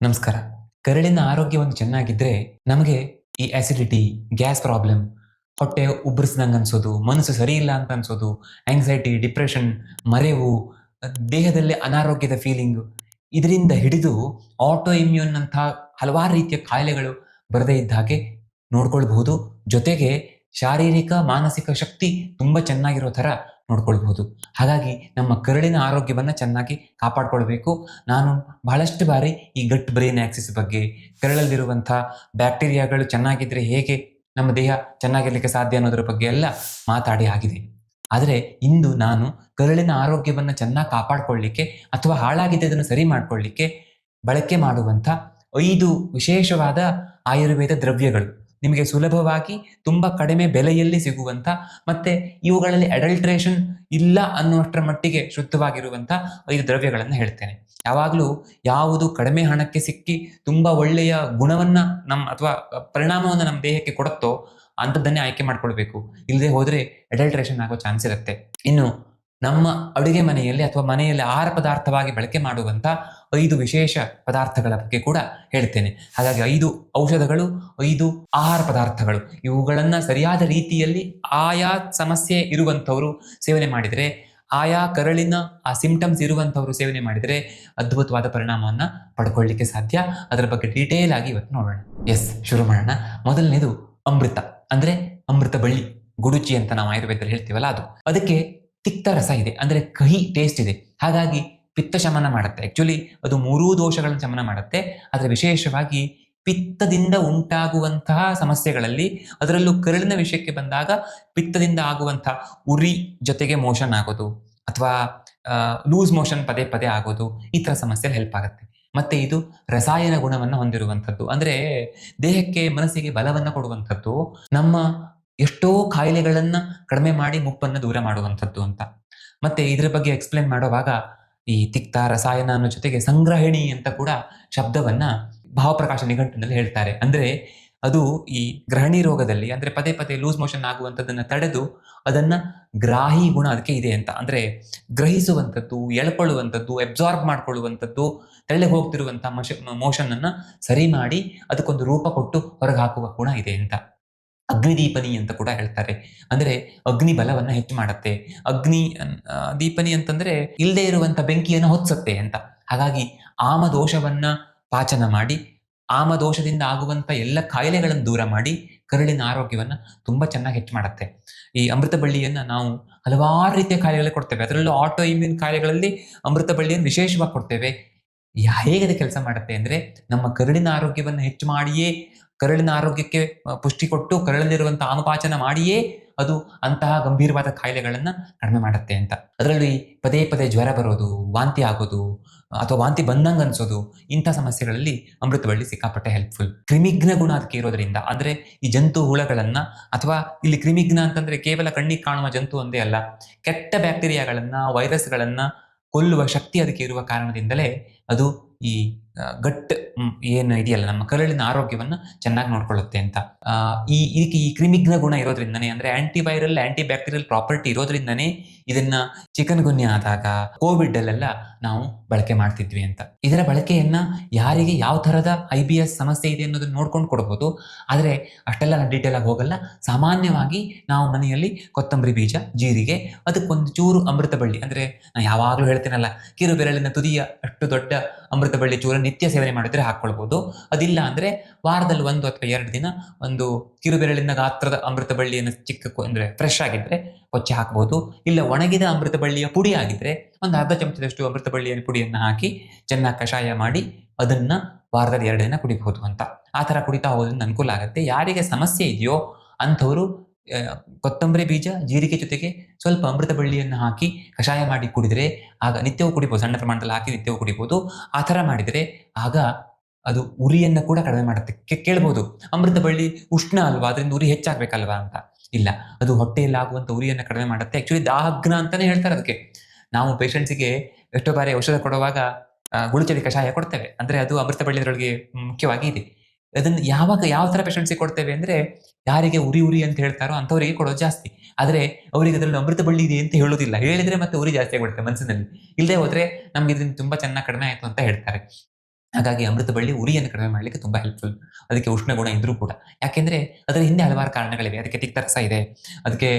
ನಮಸ್ಕಾರ. ಕರಳಿನ ಆರೋಗ್ಯ ಒಂದು ಚೆನ್ನಾಗಿದ್ರೆ ನಮಗೆ ಈ ಅಸಿಡಿಟಿ, ಗ್ಯಾಸ್ ಪ್ರಾಬ್ಲಮ್, ಹೊಟ್ಟೆ ಉಬ್ಬರಿಸಿದಂಗೆ ಅನ್ಸೋದು, ಮನಸ್ಸು ಸರಿಯಿಲ್ಲ ಅಂತ ಅನ್ಸೋದು, ಆಂಕ್ಸೈಟಿ, ಡಿಪ್ರೆಷನ್, ಮರೆವು, ದೇಹದಲ್ಲಿ ಅನಾರೋಗ್ಯದ ಫೀಲಿಂಗು ಇದರಿಂದ ಹಿಡಿದು ಆಟೋ ಇಮ್ಯೂನ್ ಅಂತಹ ಹಲವಾರು ರೀತಿಯ ಕಾಯಿಲೆಗಳು ಬರದೇ ಇದ್ದ ಹಾಗೆ ನೋಡ್ಕೊಳ್ಬಹುದು. ಜೊತೆಗೆ ಶಾರೀರಿಕ, ಮಾನಸಿಕ ಶಕ್ತಿ ತುಂಬ ಚೆನ್ನಾಗಿರೋ ಥರ ನೋಡ್ಕೊಳ್ಬಹುದು. ಹಾಗಾಗಿ ನಮ್ಮ ಕರುಳಿನ ಆರೋಗ್ಯವನ್ನ ಚೆನ್ನಾಗಿ ಕಾಪಾಡ್ಕೊಳ್ಬೇಕು. ನಾನು ಬಹಳಷ್ಟು ಬಾರಿ ಈ ಗಟ್ ಬ್ರೈನ್ ಆಕ್ಸಿಸ್ ಬಗ್ಗೆ, ಕರಳಲ್ಲಿರುವಂಥ ಬ್ಯಾಕ್ಟೀರಿಯಾಗಳು ಚೆನ್ನಾಗಿದ್ರೆ ಹೇಗೆ ನಮ್ಮ ದೇಹ ಚೆನ್ನಾಗಿರ್ಲಿಕ್ಕೆ ಸಾಧ್ಯ ಅನ್ನೋದ್ರ ಬಗ್ಗೆ ಎಲ್ಲ ಮಾತಾಡಿ ಆಗಿದೆ. ಆದರೆ ಇಂದು ನಾನು ಕರುಳಿನ ಆರೋಗ್ಯವನ್ನ ಚೆನ್ನಾಗಿ ಕಾಪಾಡ್ಕೊಳ್ಳಿಕ್ಕೆ ಅಥವಾ ಹಾಳಾಗಿದ್ದರೆ ಅದನ್ನು ಸರಿ ಮಾಡ್ಕೊಳ್ಳಿಕ್ಕೆ ಬಳಕೆ ಮಾಡುವಂಥ 5 ವಿಶೇಷವಾದ ಆಯುರ್ವೇದ ದ್ರವ್ಯಗಳು. ನಿಮಗೆ ಸುಲಭವಾಗಿ ತುಂಬ ಕಡಿಮೆ ಬೆಲೆಯಲ್ಲಿ ಸಿಗುವಂಥ ಮತ್ತೆ ಇವುಗಳಲ್ಲಿ ಅಡಲ್ಟ್ರೇಷನ್ ಇಲ್ಲ ಅನ್ನುವಷ್ಟರ ಮಟ್ಟಿಗೆ ಶುದ್ಧವಾಗಿರುವಂಥ 5 ದ್ರವ್ಯಗಳನ್ನು ಹೇಳ್ತೇನೆ. ಯಾವಾಗಲೂ ಯಾವುದು ಕಡಿಮೆ ಹಣಕ್ಕೆ ಸಿಕ್ಕಿ ತುಂಬ ಒಳ್ಳೆಯ ಗುಣವನ್ನ ಅಥವಾ ಪರಿಣಾಮವನ್ನು ನಮ್ಮ ದೇಹಕ್ಕೆ ಕೊಡುತ್ತೋ ಅಂಥದ್ದನ್ನೇ ಆಯ್ಕೆ ಮಾಡ್ಕೊಳ್ಬೇಕು. ಇಲ್ಲದೆ ಹೋದರೆ ಅಡಲ್ಟ್ರೇಷನ್ ಆಗೋ ಚಾನ್ಸ್ ಇರುತ್ತೆ. ಇನ್ನು ನಮ್ಮ ಅಡುಗೆ ಮನೆಯಲ್ಲಿ ಅಥವಾ ಮನೆಯಲ್ಲಿ ಆಹಾರ ಪದಾರ್ಥವಾಗಿ ಬಳಕೆ ಮಾಡುವಂಥ 5 ವಿಶೇಷ ಪದಾರ್ಥಗಳ ಬಗ್ಗೆ ಕೂಡ ಹೇಳ್ತೇನೆ. ಹಾಗಾಗಿ 5 ಔಷಧಗಳು, 5 ಆಹಾರ ಪದಾರ್ಥಗಳು ಇವುಗಳನ್ನು ಸರಿಯಾದ ರೀತಿಯಲ್ಲಿ ಆಯಾ ಸಮಸ್ಯೆ ಇರುವಂಥವರು ಸೇವನೆ ಮಾಡಿದರೆ, ಆಯಾ ಕರಳಿನ ಆ ಸಿಂಪ್ಟಮ್ಸ್ ಇರುವಂಥವರು ಸೇವನೆ ಮಾಡಿದರೆ ಅದ್ಭುತವಾದ ಪರಿಣಾಮವನ್ನು ಪಡ್ಕೊಳ್ಳಿಕ್ಕೆ ಸಾಧ್ಯ. ಅದರ ಬಗ್ಗೆ ಡೀಟೇಲ್ ಆಗಿ ಇವತ್ತು ನೋಡೋಣ. ಶುರು ಮಾಡೋಣ. ಮೊದಲನೇದು ಅಮೃತ, ಅಂದ್ರೆ ಅಮೃತ ಬಳ್ಳಿ, ಗುಡುಚಿ ಅಂತ ನಾವು ಆಯುರ್ವೇದದಲ್ಲಿ ಹೇಳ್ತೀವಲ್ಲ ಅದು. ಅದಕ್ಕೆ ತಿಕ್ತ ರಸ ಇದೆ, ಅಂದ್ರೆ ಕಹಿ ಟೇಸ್ಟ್ ಇದೆ. ಹಾಗಾಗಿ ಪಿತ್ತ ಶಮನ ಮಾಡುತ್ತೆ. ಆಕ್ಚುಲಿ ಅದು 3 ದೋಷಗಳನ್ನು ಶಮನ ಮಾಡುತ್ತೆ. ಆದರೆ ವಿಶೇಷವಾಗಿ ಪಿತ್ತದಿಂದ ಉಂಟಾಗುವಂತಹ ಸಮಸ್ಯೆಗಳಲ್ಲಿ, ಅದರಲ್ಲೂ ಕರುಳಿನ ವಿಷಯಕ್ಕೆ ಬಂದಾಗ ಪಿತ್ತದಿಂದ ಆಗುವಂತಹ ಉರಿ ಜೊತೆಗೆ ಮೋಷನ್ ಆಗೋದು ಅಥವಾ ಲೂಸ್ ಮೋಷನ್ ಪದೇ ಪದೇ ಆಗೋದು, ಈ ಥರ ಸಮಸ್ಯೆಯಲ್ಲಿ ಹೆಲ್ಪ್ ಆಗುತ್ತೆ. ಮತ್ತೆ ಇದು ರಸಾಯನ ಗುಣವನ್ನು ಹೊಂದಿರುವಂಥದ್ದು, ಅಂದ್ರೆ ದೇಹಕ್ಕೆ ಮನಸ್ಸಿಗೆ ಬಲವನ್ನು ಕೊಡುವಂಥದ್ದು, ನಮ್ಮ ಎಷ್ಟೋ ಕಾಯಿಲೆಗಳನ್ನ ಕಡಿಮೆ ಮಾಡಿ ಮುಪ್ಪನ್ನು ದೂರ ಮಾಡುವಂಥದ್ದು ಅಂತ. ಮತ್ತೆ ಇದರ ಬಗ್ಗೆ ಎಕ್ಸ್ಪ್ಲೇನ್ ಮಾಡುವಾಗ ಈ ತಿಕ್ತ ರಸಾಯನ ಅನ್ನೋ ಜೊತೆಗೆ ಸಂಗ್ರಹಿಣಿ ಅಂತ ಕೂಡ ಶಬ್ದವನ್ನ ಭಾವಪ್ರಕಾಶ ನಿಘಂಟಿನಲ್ಲಿ ಹೇಳ್ತಾರೆ. ಅಂದ್ರೆ ಅದು ಈ ಗ್ರಹಣಿ ರೋಗದಲ್ಲಿ, ಅಂದ್ರೆ ಪದೇ ಪದೇ ಲೂಸ್ ಮೋಷನ್ ಆಗುವಂಥದ್ದನ್ನ ತಡೆದು ಅದನ್ನ ಗ್ರಾಹಿ ಗುಣ ಅದಕ್ಕೆ ಇದೆ ಅಂತ, ಅಂದ್ರೆ ಗ್ರಹಿಸುವಂಥದ್ದು, ಎಳ್ಕೊಳ್ಳುವಂಥದ್ದು, ಅಬ್ಸಾರ್ಬ್ ಮಾಡ್ಕೊಳ್ಳುವಂಥದ್ದು, ತೆಳ್ಳೆ ಹೋಗ್ತಿರುವಂತಹ ಮೋಷನ್ ಅನ್ನ ಸರಿ ಮಾಡಿ ಅದಕ್ಕೊಂದು ರೂಪ ಕೊಟ್ಟು ಹೊರಗೆ ಹಾಕುವ ಗುಣ ಇದೆ ಅಂತ. ಅಗ್ನಿದೀಪನಿ ಅಂತ ಕೂಡ ಹೇಳ್ತಾರೆ. ಅಂದ್ರೆ ಅಗ್ನಿ ಬಲವನ್ನ ಹೆಚ್ಚು ಮಾಡುತ್ತೆ. ಅಗ್ನಿ ದೀಪನಿ ಅಂತಂದ್ರೆ ಇಲ್ಲದೆ ಇರುವಂತ ಬೆಂಕಿಯನ್ನು ಹೊತ್ಸತ್ತೆ ಅಂತ. ಹಾಗಾಗಿ ಆಮದೋಷವನ್ನ ಪಾಚನ ಮಾಡಿ, ಆಮದೋಷದಿಂದ ಆಗುವಂತ ಎಲ್ಲ ಕಾಯಿಲೆಗಳನ್ನು ದೂರ ಮಾಡಿ ಕರುಳಿನ ಆರೋಗ್ಯವನ್ನ ತುಂಬಾ ಚೆನ್ನಾಗಿ ಹೆಚ್ಚು ಮಾಡುತ್ತೆ. ಈ ಅಮೃತ ಬಳ್ಳಿಯನ್ನ ನಾವು ಹಲವಾರು ರೀತಿಯ ಕಾಯಿಲೆಗಳಿಗೆ ಕೊಡ್ತೇವೆ. ಅದರಲ್ಲೂ ಆಟೋ ಇಮ್ಯೂನ್ ಕಾಯಿಲೆಗಳಲ್ಲಿ ಅಮೃತ ಬಳ್ಳಿಯನ್ನು ವಿಶೇಷವಾಗಿ ಕೊಡ್ತೇವೆ. ಹೇಗೆ ಅದು ಕೆಲಸ ಮಾಡುತ್ತೆ ಅಂದ್ರೆ, ನಮ್ಮ ಕರುಳಿನ ಆರೋಗ್ಯವನ್ನು ಹೆಚ್ಚು ಮಾಡಿಯೇ, ಕರುಳಿನ ಆರೋಗ್ಯಕ್ಕೆ ಪುಷ್ಟಿ ಕೊಟ್ಟು ಕರುಳಲ್ಲಿರುವಂತಹ ಆಮಪಾಚನ ಮಾಡಿಯೇ ಅದು ಅಂತಹ ಗಂಭೀರವಾದ ಕಾಯಿಲೆಗಳನ್ನ ಕಡಿಮೆ ಮಾಡುತ್ತೆ ಅಂತ. ಅದರಲ್ಲಿ ಪದೇ ಪದೇ ಜ್ವರ ಬರೋದು, ವಾಂತಿ ಆಗೋದು ಅಥವಾ ವಾಂತಿ ಬಂದಂಗ ಅನ್ಸೋದು, ಇಂಥ ಸಮಸ್ಯೆಗಳಲ್ಲಿ ಅಮೃತ ಬಳ್ಳಿ ಸಿಕ್ಕಾಪಟ್ಟೆ ಹೆಲ್ಪ್ಫುಲ್. ಕ್ರಿಮಿಘ್ನ ಗುಣ ಅದಕ್ಕೆ ಇರೋದ್ರಿಂದ, ಅಂದ್ರೆ ಈ ಜಂತು ಹುಳಗಳನ್ನ, ಅಥವಾ ಇಲ್ಲಿ ಕ್ರಿಮಿಘ್ನ ಅಂತಂದ್ರೆ ಕೇವಲ ಕಣ್ಣಿಗೆ ಕಾಣುವ ಜಂತು ಒಂದೇ ಅಲ್ಲ, ಕೆಟ್ಟ ಬ್ಯಾಕ್ಟೀರಿಯಾಗಳನ್ನ, ವೈರಸ್ಗಳನ್ನ ಕೊಲ್ಲುವ ಶಕ್ತಿ ಅದಕ್ಕೆ ಇರುವ ಕಾರಣದಿಂದಲೇ ಅದು ಈ ಗಟ್ ಏನು ಇದೆಯಲ್ಲ, ನಮ್ಮ ಕರುಳಿನ ಆರೋಗ್ಯವನ್ನ ಚೆನ್ನಾಗಿ ನೋಡ್ಕೊಳ್ಳುತ್ತೆ ಅಂತ. ಇದಕ್ಕೆ ಈ ಕ್ರಿಮಿಘ್ನ ಗುಣ ಇರೋದ್ರಿಂದನೇ, ಅಂದ್ರೆ ಆಂಟಿವೈರಲ್, ಆಂಟಿ ಬ್ಯಾಕ್ಟೀರಿಯಲ್ ಪ್ರಾಪರ್ಟಿ ಇರೋದ್ರಿಂದನೇ ಇದನ್ನ ಚಿಕನ್ ಗುನ್ಯ ಆದಾಗ, ಕೋವಿಡ್ ಅಲ್ಲೆಲ್ಲ ನಾವು ಬಳಕೆ ಮಾಡ್ತಿದ್ವಿ ಅಂತ. ಇದರ ಬಳಕೆಯನ್ನ ಯಾರಿಗೆ ಯಾವ ತರಹದ IBS ಸಮಸ್ಯೆ ಇದೆ ಅನ್ನೋದನ್ನ ನೋಡ್ಕೊಂಡು ಕೊಡ್ಬೋದು. ಆದರೆ ಅಷ್ಟೆಲ್ಲ ನಾನು ಡೀಟೇಲ್ ಆಗಿ ಹೋಗಲ್ಲ. ಸಾಮಾನ್ಯವಾಗಿ ನಾವು ಮನೆಯಲ್ಲಿ ಕೊತ್ತಂಬರಿ ಬೀಜ, ಜೀರಿಗೆ, ಅದಕ್ಕೊಂದು ಚೂರು ಅಮೃತ ಬಳ್ಳಿ, ಅಂದ್ರೆ ನಾನು ಯಾವಾಗಲೂ ಹೇಳ್ತೇನಲ್ಲ, ಕಿರು ಬೆರಳಿನ ತುದಿಯ ಅಷ್ಟು ದೊಡ್ಡ ಅಮೃತ ಬಳ್ಳಿ ಚೂರ ನಿತ್ಯ ಸೇವನೆ ಮಾಡಿದ್ರೆ ಹಾಕೊಳ್ಬಹುದು. ಅದಿಲ್ಲ ಅಂದ್ರೆ ವಾರದಲ್ಲಿ 1 ಅಥವಾ 2 ದಿನ ಒಂದು ಕಿರು ಬೆರಳಿನ ಗಾತ್ರದ ಅಮೃತ ಬಳ್ಳಿಯನ್ನು ಅಂದ್ರೆ ಫ್ರೆಶ್ ಆಗಿದ್ರೆ ಕೊಚ್ಚಿ ಹಾಕಬಹುದು. ಇಲ್ಲ ಒಣಗಿದ ಅಮೃತ ಬಳ್ಳಿಯ ಪುಡಿ ಆಗಿದ್ರೆ ಒಂದು ಅರ್ಧ ಚಮಚದಷ್ಟು ಅಮೃತ ಬಳ್ಳಿಯ ಪುಡಿಯನ್ನು ಹಾಕಿ ಚೆನ್ನಾಗಿ ಕಷಾಯ ಮಾಡಿ ಅದನ್ನ ವಾರದಲ್ಲಿ 2 ದಿನ ಕುಡಿಬಹುದು ಅಂತ. ಆ ತರ ಕುಡಿತಾ ಹೋದ್ರಿಂದ ಅನುಕೂಲ ಆಗುತ್ತೆ. ಯಾರಿಗೆ ಸಮಸ್ಯೆ ಇದೆಯೋ ಅಂಥವರು ಕೊತ್ತಂಬರಿ ಬೀಜ, ಜೀರಿಗೆ ಜೊತೆಗೆ ಸ್ವಲ್ಪ ಅಮೃತ ಬಳ್ಳಿಯನ್ನು ಹಾಕಿ ಕಷಾಯ ಮಾಡಿ ಕುಡಿದ್ರೆ, ಆಗ ನಿತ್ಯವೂ ಕುಡಿಬಹುದು, ಸಣ್ಣ ಪ್ರಮಾಣದಲ್ಲಿ ಹಾಕಿ ನಿತ್ಯವೂ ಕುಡಿಬಹುದು. ಆ ಥರ ಮಾಡಿದರೆ ಆಗ ಅದು ಉರಿಯನ್ನು ಕೂಡ ಕಡಿಮೆ ಮಾಡುತ್ತೆ. ಕೇಳ್ಬೋದು, ಅಮೃತ ಬಳ್ಳಿ ಉಷ್ಣ ಅಲ್ವಾ, ಅದರಿಂದ ಉರಿ ಹೆಚ್ಚಾಗಬೇಕಲ್ವಾ ಅಂತ. ಇಲ್ಲ, ಅದು ಹೊಟ್ಟೆಯಲ್ಲಿ ಆಗುವಂಥ ಉರಿಯನ್ನು ಕಡಿಮೆ ಮಾಡುತ್ತೆ. ಆಕ್ಚುಲಿ ದಾಹಗ್ನ ಅಂತಾನೆ ಹೇಳ್ತಾರೆ ಅದಕ್ಕೆ. ನಾವು ಪೇಷಂಟ್ಸಿಗೆ ಎಷ್ಟೋ ಬಾರಿ ಔಷಧ ಕೊಡುವಾಗ ಗುಳುಚಡಿ ಕಷಾಯ ಕೊಡ್ತೇವೆ, ಅಂದ್ರೆ ಅದು ಅಮೃತ ಬಳ್ಳಿಯೊಳಗೆ ಮುಖ್ಯವಾಗಿ ಇದೆ. ಅದನ್ನು ಯಾವ ತರ ಪೇಷಂಟ್ಸಿಗೆ ಕೊಡ್ತೇವೆ ಅಂದ್ರೆ, ಯಾರಿಗೆ ಉರಿ ಉರಿ ಅಂತ ಹೇಳ್ತಾರೋ ಅಂಥವರಿಗೆ ಕೊಡೋದು ಜಾಸ್ತಿ. ಆದ್ರೆ ಅವರಿಗೆ ಅದರಲ್ಲಿ ಅಮೃತ ಬಳ್ಳಿ ಇದೆ ಅಂತ ಹೇಳೋದಿಲ್ಲ. ಹೇಳಿದ್ರೆ ಮತ್ತೆ ಉರಿ ಜಾಸ್ತಿ ಆಗಿಬಿಡುತ್ತೆ ಮನಸ್ಸಿನಲ್ಲಿ. ಇಲ್ಲದೆ ಹೋದ್ರೆ ನಮ್ಗೆ ಇದರಿಂದ ತುಂಬಾ ಚೆನ್ನಾಗಿ ಕಡಿಮೆ ಆಯ್ತು ಅಂತ ಹೇಳ್ತಾರೆ. ಹಾಗಾಗಿ ಅಮೃತ ಬಳ್ಳಿ ಉರಿಯನ್ನು ಕಡಿಮೆ ಮಾಡಲಿಕ್ಕೆ ತುಂಬಾ ಹೆಲ್ಪ್ಫುಲ್. ಅದಕ್ಕೆ ಉಷ್ಣ ಗುಣ ಇದ್ರೂ ಕೂಡ. ಯಾಕೆಂದ್ರೆ ಅದರ ಹಿಂದೆ ಹಲವಾರು ಕಾರಣಗಳಿವೆ. ಅದಕ್ಕೆ ತಿಕ್ತರಸ ಇದೆ, ಅದಕ್ಕೆ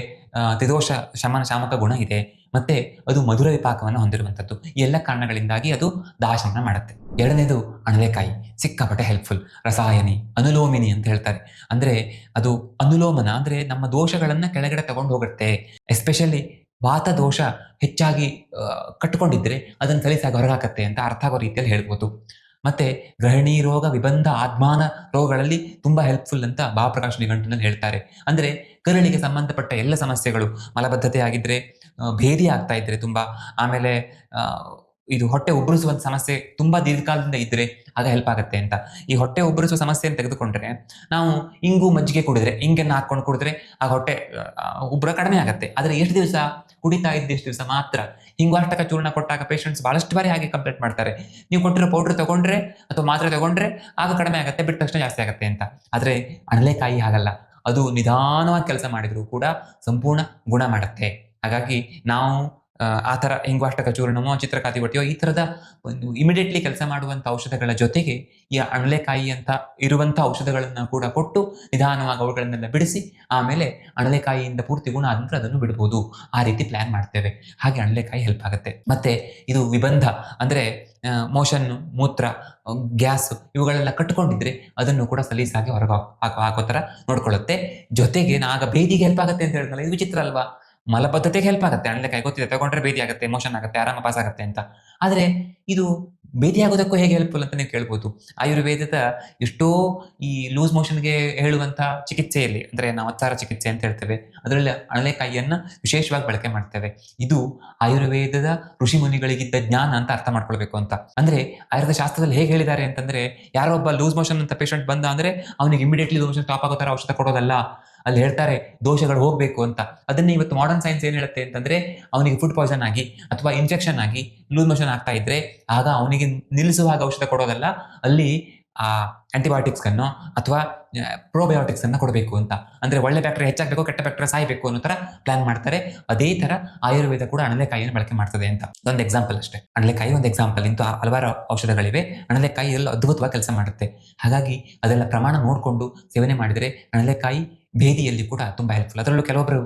ತ್ರಿದೋಷ ಶಮನ ಶಾಮಕ ಗುಣ ಇದೆ, ಮತ್ತೆ ಅದು ಮಧುರ ವಿಪಾಕವನ್ನು ಹೊಂದಿರುವಂಥದ್ದು. ಈ ಎಲ್ಲ ಕಾರಣಗಳಿಂದಾಗಿ ಅದು ದಾಹಶಮನ ಮಾಡುತ್ತೆ. ಎರಡನೇದು ಅಣಲೆಕಾಯಿ, ಸಿಕ್ಕಾಪಟ್ಟೆ ಹೆಲ್ಪ್ಫುಲ್. ರಸಾಯನಿ, ಅನುಲೋಮಿನಿ ಅಂತ ಹೇಳ್ತಾರೆ. ಅಂದ್ರೆ ಅದು ಅನುಲೋಮನ ಅಂದ್ರೆ ನಮ್ಮ ದೋಷಗಳನ್ನ ಕೆಳಗಡೆ ತಗೊಂಡು ಹೋಗುತ್ತೆ. ಎಸ್ಪೆಷಲಿ ವಾತ ದೋಷ ಹೆಚ್ಚಾಗಿ ಕಟ್ಟಿಕೊಂಡಿದ್ರೆ ಅದನ್ನು ಸಲೀಸಾಗಿ ಹೊರಗಾಕತ್ತೆ ಅಂತ ಅರ್ಥ ಆಗೋ ರೀತಿಯಲ್ಲಿ ಹೇಳ್ಬೋದು. ಮತ್ತೆ ಗೃಹಿಣಿ ರೋಗ, ವಿಬಂಧ, ಆದ್ಮಾನ ರೋಗಗಳಲ್ಲಿ ತುಂಬಾ ಹೆಲ್ಪ್ಫುಲ್ ಅಂತ ಭಾವಪ್ರಕಾಶ್ ನಿಘಂಟಿನಲ್ಲಿ ಹೇಳ್ತಾರೆ. ಅಂದ್ರೆ ಕರುಳಿಗೆ ಸಂಬಂಧಪಟ್ಟ ಎಲ್ಲ ಸಮಸ್ಯೆಗಳು, ಮಲಬದ್ಧತೆ ಆಗಿದ್ರೆ, ಭೇದಿ ಆಗ್ತಾ ಇದ್ರೆ ತುಂಬಾ, ಆಮೇಲೆ ಇದು ಹೊಟ್ಟೆ ಉಬ್ಬರಿಸುವಂತ ಸಮಸ್ಯೆ ತುಂಬಾ ದೀರ್ಘಕಾಲದಿಂದ ಇದ್ರೆ ಆಗ ಹೆಲ್ಪ್ ಆಗುತ್ತೆ ಅಂತ. ಈ ಹೊಟ್ಟೆ ಉಬ್ಬರಿಸುವ ಸಮಸ್ಯೆಯನ್ನು ತೆಗೆದುಕೊಂಡ್ರೆ ನಾವು ಇಂಗು ಮಜ್ಜಿಗೆ ಕುಡಿದ್ರೆ, ಇಂಗನ್ನು ಹಾಕೊಂಡು ಕುಡಿದ್ರೆ ಆಗ ಹೊಟ್ಟೆ ಉಬ್ಬರ ಕಡಿಮೆ ಆಗುತ್ತೆ. ಆದ್ರೆ ಎಷ್ಟು ದಿವಸ ಕುಡಿತಾ ಇದ್ದಷ್ಟು ದಿವಸ ಮಾತ್ರ. ಹಿಂಗಾಷ್ಟಕ ಚೂರ್ಣ ಕೊಟ್ಟಾಗ ಪೇಷಂಟ್ಸ್ ಬಹಳಷ್ಟು ಬಾರಿ ಹಾಗೆ ಕಂಪ್ಲೇಂಟ್ ಮಾಡ್ತಾರೆ, ನೀವು ಕೊಟ್ಟಿರೋ ಪೌಡರ್ ತಗೊಂಡ್ರೆ ಅಥವಾ ಮಾತ್ರೆ ತಗೊಂಡ್ರೆ ಆಗ ಕಡಿಮೆ ಆಗುತ್ತೆ, ಬಿಟ್ಟ ತಕ್ಷಣ ಜಾಸ್ತಿ ಆಗುತ್ತೆ ಅಂತ. ಆದ್ರೆ ಅಣಲೆಕಾಯಿ ಹಾಗಲ್ಲ, ಅದು ನಿಧಾನವಾಗಿ ಕೆಲಸ ಮಾಡಿದ್ರು ಕೂಡ ಸಂಪೂರ್ಣ ಗುಣ ಮಾಡುತ್ತೆ. ಹಾಗಾಗಿ ನಾವು ಆ ಥರ ಹಿಂಗ್ವಾಷ್ಟಕ ಚೂರ್ಣಮೋ, ಚಿತ್ರಕಾತಿ ಬಟ್ಟಿಯೋ ಈ ಥರದ ಒಂದು ಇಮಿಡಿಯೇಟ್ಲಿ ಕೆಲಸ ಮಾಡುವಂಥ ಔಷಧಗಳ ಜೊತೆಗೆ ಈ ಅಣಲೆಕಾಯಿ ಅಂತ ಇರುವಂಥ ಔಷಧಗಳನ್ನು ಕೂಡ ಕೊಟ್ಟು ನಿಧಾನವಾಗಿ ಅವುಗಳನ್ನೆಲ್ಲ ಬಿಡಿಸಿ ಆಮೇಲೆ ಅಣಲೆಕಾಯಿಯಿಂದ ಪೂರ್ತಿ ಗುಣ ಆದ ನಂತರ ಅದನ್ನು ಬಿಡ್ಬೋದು. ಆ ರೀತಿ ಪ್ಲಾನ್ ಮಾಡ್ತೇವೆ. ಹಾಗೆ ಅಣಲೆಕಾಯಿ ಹೆಲ್ಪ್ ಆಗುತ್ತೆ. ಮತ್ತೆ ಇದು ವಿಬಂಧ ಅಂದ್ರೆ ಮೋಷನ್, ಮೂತ್ರ, ಗ್ಯಾಸ್ ಇವುಗಳೆಲ್ಲ ಕಟ್ಕೊಂಡಿದ್ರೆ ಅದನ್ನು ಕೂಡ ಸಲೀಸಾಗಿ ಹೊರಗೆ ಹಾಕೋ ಥರ ನೋಡ್ಕೊಳ್ಳುತ್ತೆ. ಜೊತೆಗೆ ಆಗ ಭೇದಿಗೆ ಹೆಲ್ಪ್ ಆಗುತ್ತೆ ಅಂತ ಹೇಳಿದ್ನಲ್ಲ, ಇದು ವಿಚಿತ್ರ ಅಲ್ವಾ? ಮಲಬದ್ಧತೆಗೆ ಹೆಲ್ಪ್ ಆಗುತ್ತೆ ಅಣಲೆಕಾಯಿ, ಗೊತ್ತಿದೆ, ತಗೊಂಡ್ರೆ ಭೇದಿ ಆಗುತ್ತೆ, ಮೋಷನ್ ಆಗುತ್ತೆ, ಆರಾಮ ಪಾಸ್ ಆಗುತ್ತೆ ಅಂತ. ಆದ್ರೆ ಇದು ಭೇದಿ ಆಗೋದಕ್ಕೂ ಹೇಗೆ ಹೆಲ್ಪ್ಫುಲ್ ಅಂತ ನೀವು ಕೇಳ್ಬೋದು. ಆಯುರ್ವೇದದ ಎಷ್ಟೋ ಈ ಲೂಸ್ ಮೋಷನ್ಗೆ ಹೇಳುವಂತ ಚಿಕಿತ್ಸೆಯಲ್ಲಿ, ಅಂದ್ರೆ ನಾವು ಅಚ್ಚಾರ ಚಿಕಿತ್ಸೆ ಅಂತ ಹೇಳ್ತೇವೆ, ಅದರಲ್ಲಿ ಅಣಲೆಕಾಯಿಯನ್ನ ವಿಶೇಷವಾಗಿ ಬಳಕೆ ಮಾಡ್ತೇವೆ. ಇದು ಆಯುರ್ವೇದದ ಋಷಿ ಮುನಿಗಳಿಗಿದ್ದ ಜ್ಞಾನ ಅಂತ ಅರ್ಥ ಮಾಡ್ಕೊಳ್ಬೇಕು ಅಂತ. ಅಂದ್ರೆ ಆಯುರ್ವೇದ ಶಾಸ್ತ್ರದಲ್ಲಿ ಹೇಗೆ ಹೇಳಿದ್ದಾರೆ ಅಂತಂದ್ರೆ, ಯಾರೋ ಒಬ್ಬ ಲೂಸ್ ಮೋಷನ್ ಅಂತ ಪೇಷಂಟ್ ಬಂದ ಅಂದ್ರೆ ಅವನಿಗೆ ಇಮಿಡಿಯೇಟ್ಲಿ ಲೂಸ್ ಮೋಷನ್ ಸ್ಟಾಪ್ ಆಗೋ ತರ ಔಷಧ ಕೊಡೋದಲ್ಲ. ಅಲ್ಲಿ ಹೇಳ್ತಾರೆ ದೋಷಗಳು ಹೋಗ್ಬೇಕು ಅಂತ. ಅದನ್ನೇ ಇವತ್ತು ಮಾಡರ್ನ್ ಸೈನ್ಸ್ ಏನ್ ಹೇಳುತ್ತೆ ಅಂತಂದ್ರೆ, ಅವನಿಗೆ ಫುಡ್ ಪಾಯ್ಸನ್ ಆಗಿ ಅಥವಾ ಇನ್ಫೆಕ್ಷನ್ ಆಗಿ ಲೂಸ್ ಮೋಷನ್ ಆಗ್ತಾ ಇದ್ರೆ ಆಗ ಅವನಿಗೆ ನಿಲ್ಲಿಸುವಾಗ ಔಷಧ ಕೊಡೋದಲ್ಲ, ಅಲ್ಲಿ ಆ ಆಂಟಿಬಯೋಟಿಕ್ಸ್ ಅನ್ನು ಅಥವಾ ಪ್ರೋಬಯೋಟಿಕ್ಸ್ ಅನ್ನ ಕೊಡಬೇಕು ಅಂತ. ಅಂದ್ರೆ ಒಳ್ಳೆ ಬ್ಯಾಕ್ಟೀರಿಯಾ ಹೆಚ್ಚಾಗಬೇಕು, ಕೆಟ್ಟ ಬ್ಯಾಕ್ಟೀರಿಯಾ ಸಾಯ್ಬೇಕು ಅನ್ನೋ ತರ ಪ್ಲಾನ್ ಮಾಡ್ತಾರೆ. ಅದೇ ತರ ಆಯುರ್ವೇದ ಕೂಡ ಅಣಲೆಕಾಯಿಯನ್ನು ಬಳಕೆ ಮಾಡ್ತದೆ ಅಂತ. ಒಂದು ಎಕ್ಸಾಂಪಲ್ ಅಷ್ಟೇ, ಅಣಲೆಕಾಯಿ ಒಂದು ಎಕ್ಸಾಂಪಲ್. ಇಂತೂ ಹಲವಾರು ಔಷಧಗಳಿವೆ. ಅಣಲೆಕಾಯಿ ಎಲ್ಲ ಅದ್ಭುತವಾಗಿ ಕೆಲಸ ಮಾಡುತ್ತೆ. ಹಾಗಾಗಿ ಅದೆಲ್ಲ ಪ್ರಮಾಣ ನೋಡಿಕೊಂಡು ಸೇವನೆ ಮಾಡಿದರೆ ಅಣಲೆಕಾಯಿ ಭೇದಿಯಲ್ಲಿ ಕೂಡ ತುಂಬಾ ಹೆಲ್ಪ್ಫುಲ್. ಅದರಲ್ಲೂ ಕೆಲವೊಬ್ರು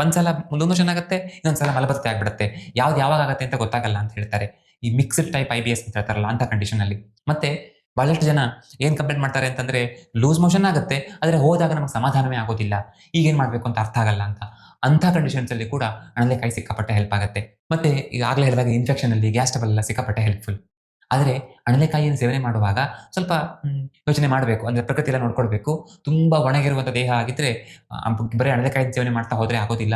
ಒಂದ್ಸಲ ಲೂಸ್ ಆಗುತ್ತೆ, ಇನ್ನೊಂದ್ಸಲ ಮಲಬದ್ಧತೆ ಆಗ್ಬಿಡುತ್ತೆ, ಯಾವ್ದು ಯಾವಾಗ ಆಗುತ್ತೆ ಅಂತ ಗೊತ್ತಾಗಲ್ಲ ಅಂತ ಹೇಳ್ತಾರೆ. ಈ ಮಿಕ್ಸ್ಡ್ ಟೈಪ್ IBS ಅಂತ ಹೇಳ್ತಾರಲ್ಲ ಅಂತ ಕಂಡೀಷನ್ ಅಲ್ಲಿ. ಮತ್ತೆ ಬಹಳಷ್ಟು ಜನ ಏನ್ ಕಂಪ್ಲೇಂಟ್ ಮಾಡ್ತಾರೆ ಅಂತಂದ್ರೆ, ಲೂಸ್ ಮೋಷನ್ ಆಗುತ್ತೆ ಆದ್ರೆ ಹೋದಾಗ ನಮಗೆ ಸಮಾಧಾನವೇ ಆಗೋದಿಲ್ಲ, ಈಗೇನ್ ಮಾಡ್ಬೇಕು ಅಂತ ಅರ್ಥ ಆಗಲ್ಲ ಅಂತ. ಅಂಥ ಕಂಡೀಷನ್ಸ್ ಅಲ್ಲಿ ಕೂಡ ಅಣಲೆಕಾಯಿ ಸಿಕ್ಕಾಪಟ್ಟೆ ಹೆಲ್ಪ್ ಆಗುತ್ತೆ. ಮತ್ತೆ ಈಗಾಗಲೇ ಹೇಳಿದಾಗ ಇನ್ಫೆಕ್ಷನ್ ಅಲ್ಲಿ ಗ್ಯಾಸ್ ಟ್ರಬಲ್ ಎಲ್ಲ ಸಿಕ್ಕಾಪಟ್ಟೆ ಹೆಲ್ಪ್ಫುಲ್. ಆದರೆ ಅಣಲೆಕಾಯಿಯನ್ನು ಸೇವನೆ ಮಾಡುವಾಗ ಸ್ವಲ್ಪ ಯೋಚನೆ ಮಾಡಬೇಕು. ಅಂದ್ರೆ ಪ್ರಕೃತಿ ಎಲ್ಲ ನೋಡ್ಕೊಳ್ಬೇಕು. ತುಂಬಾ ಒಣಗಿರುವಂಥ ದೇಹ ಆಗಿದ್ರೆ ಬರೀ ಅಣಲೆಕಾಯಿ ಸೇವನೆ ಮಾಡ್ತಾ ಹೋದ್ರೆ ಆಗೋದಿಲ್ಲ.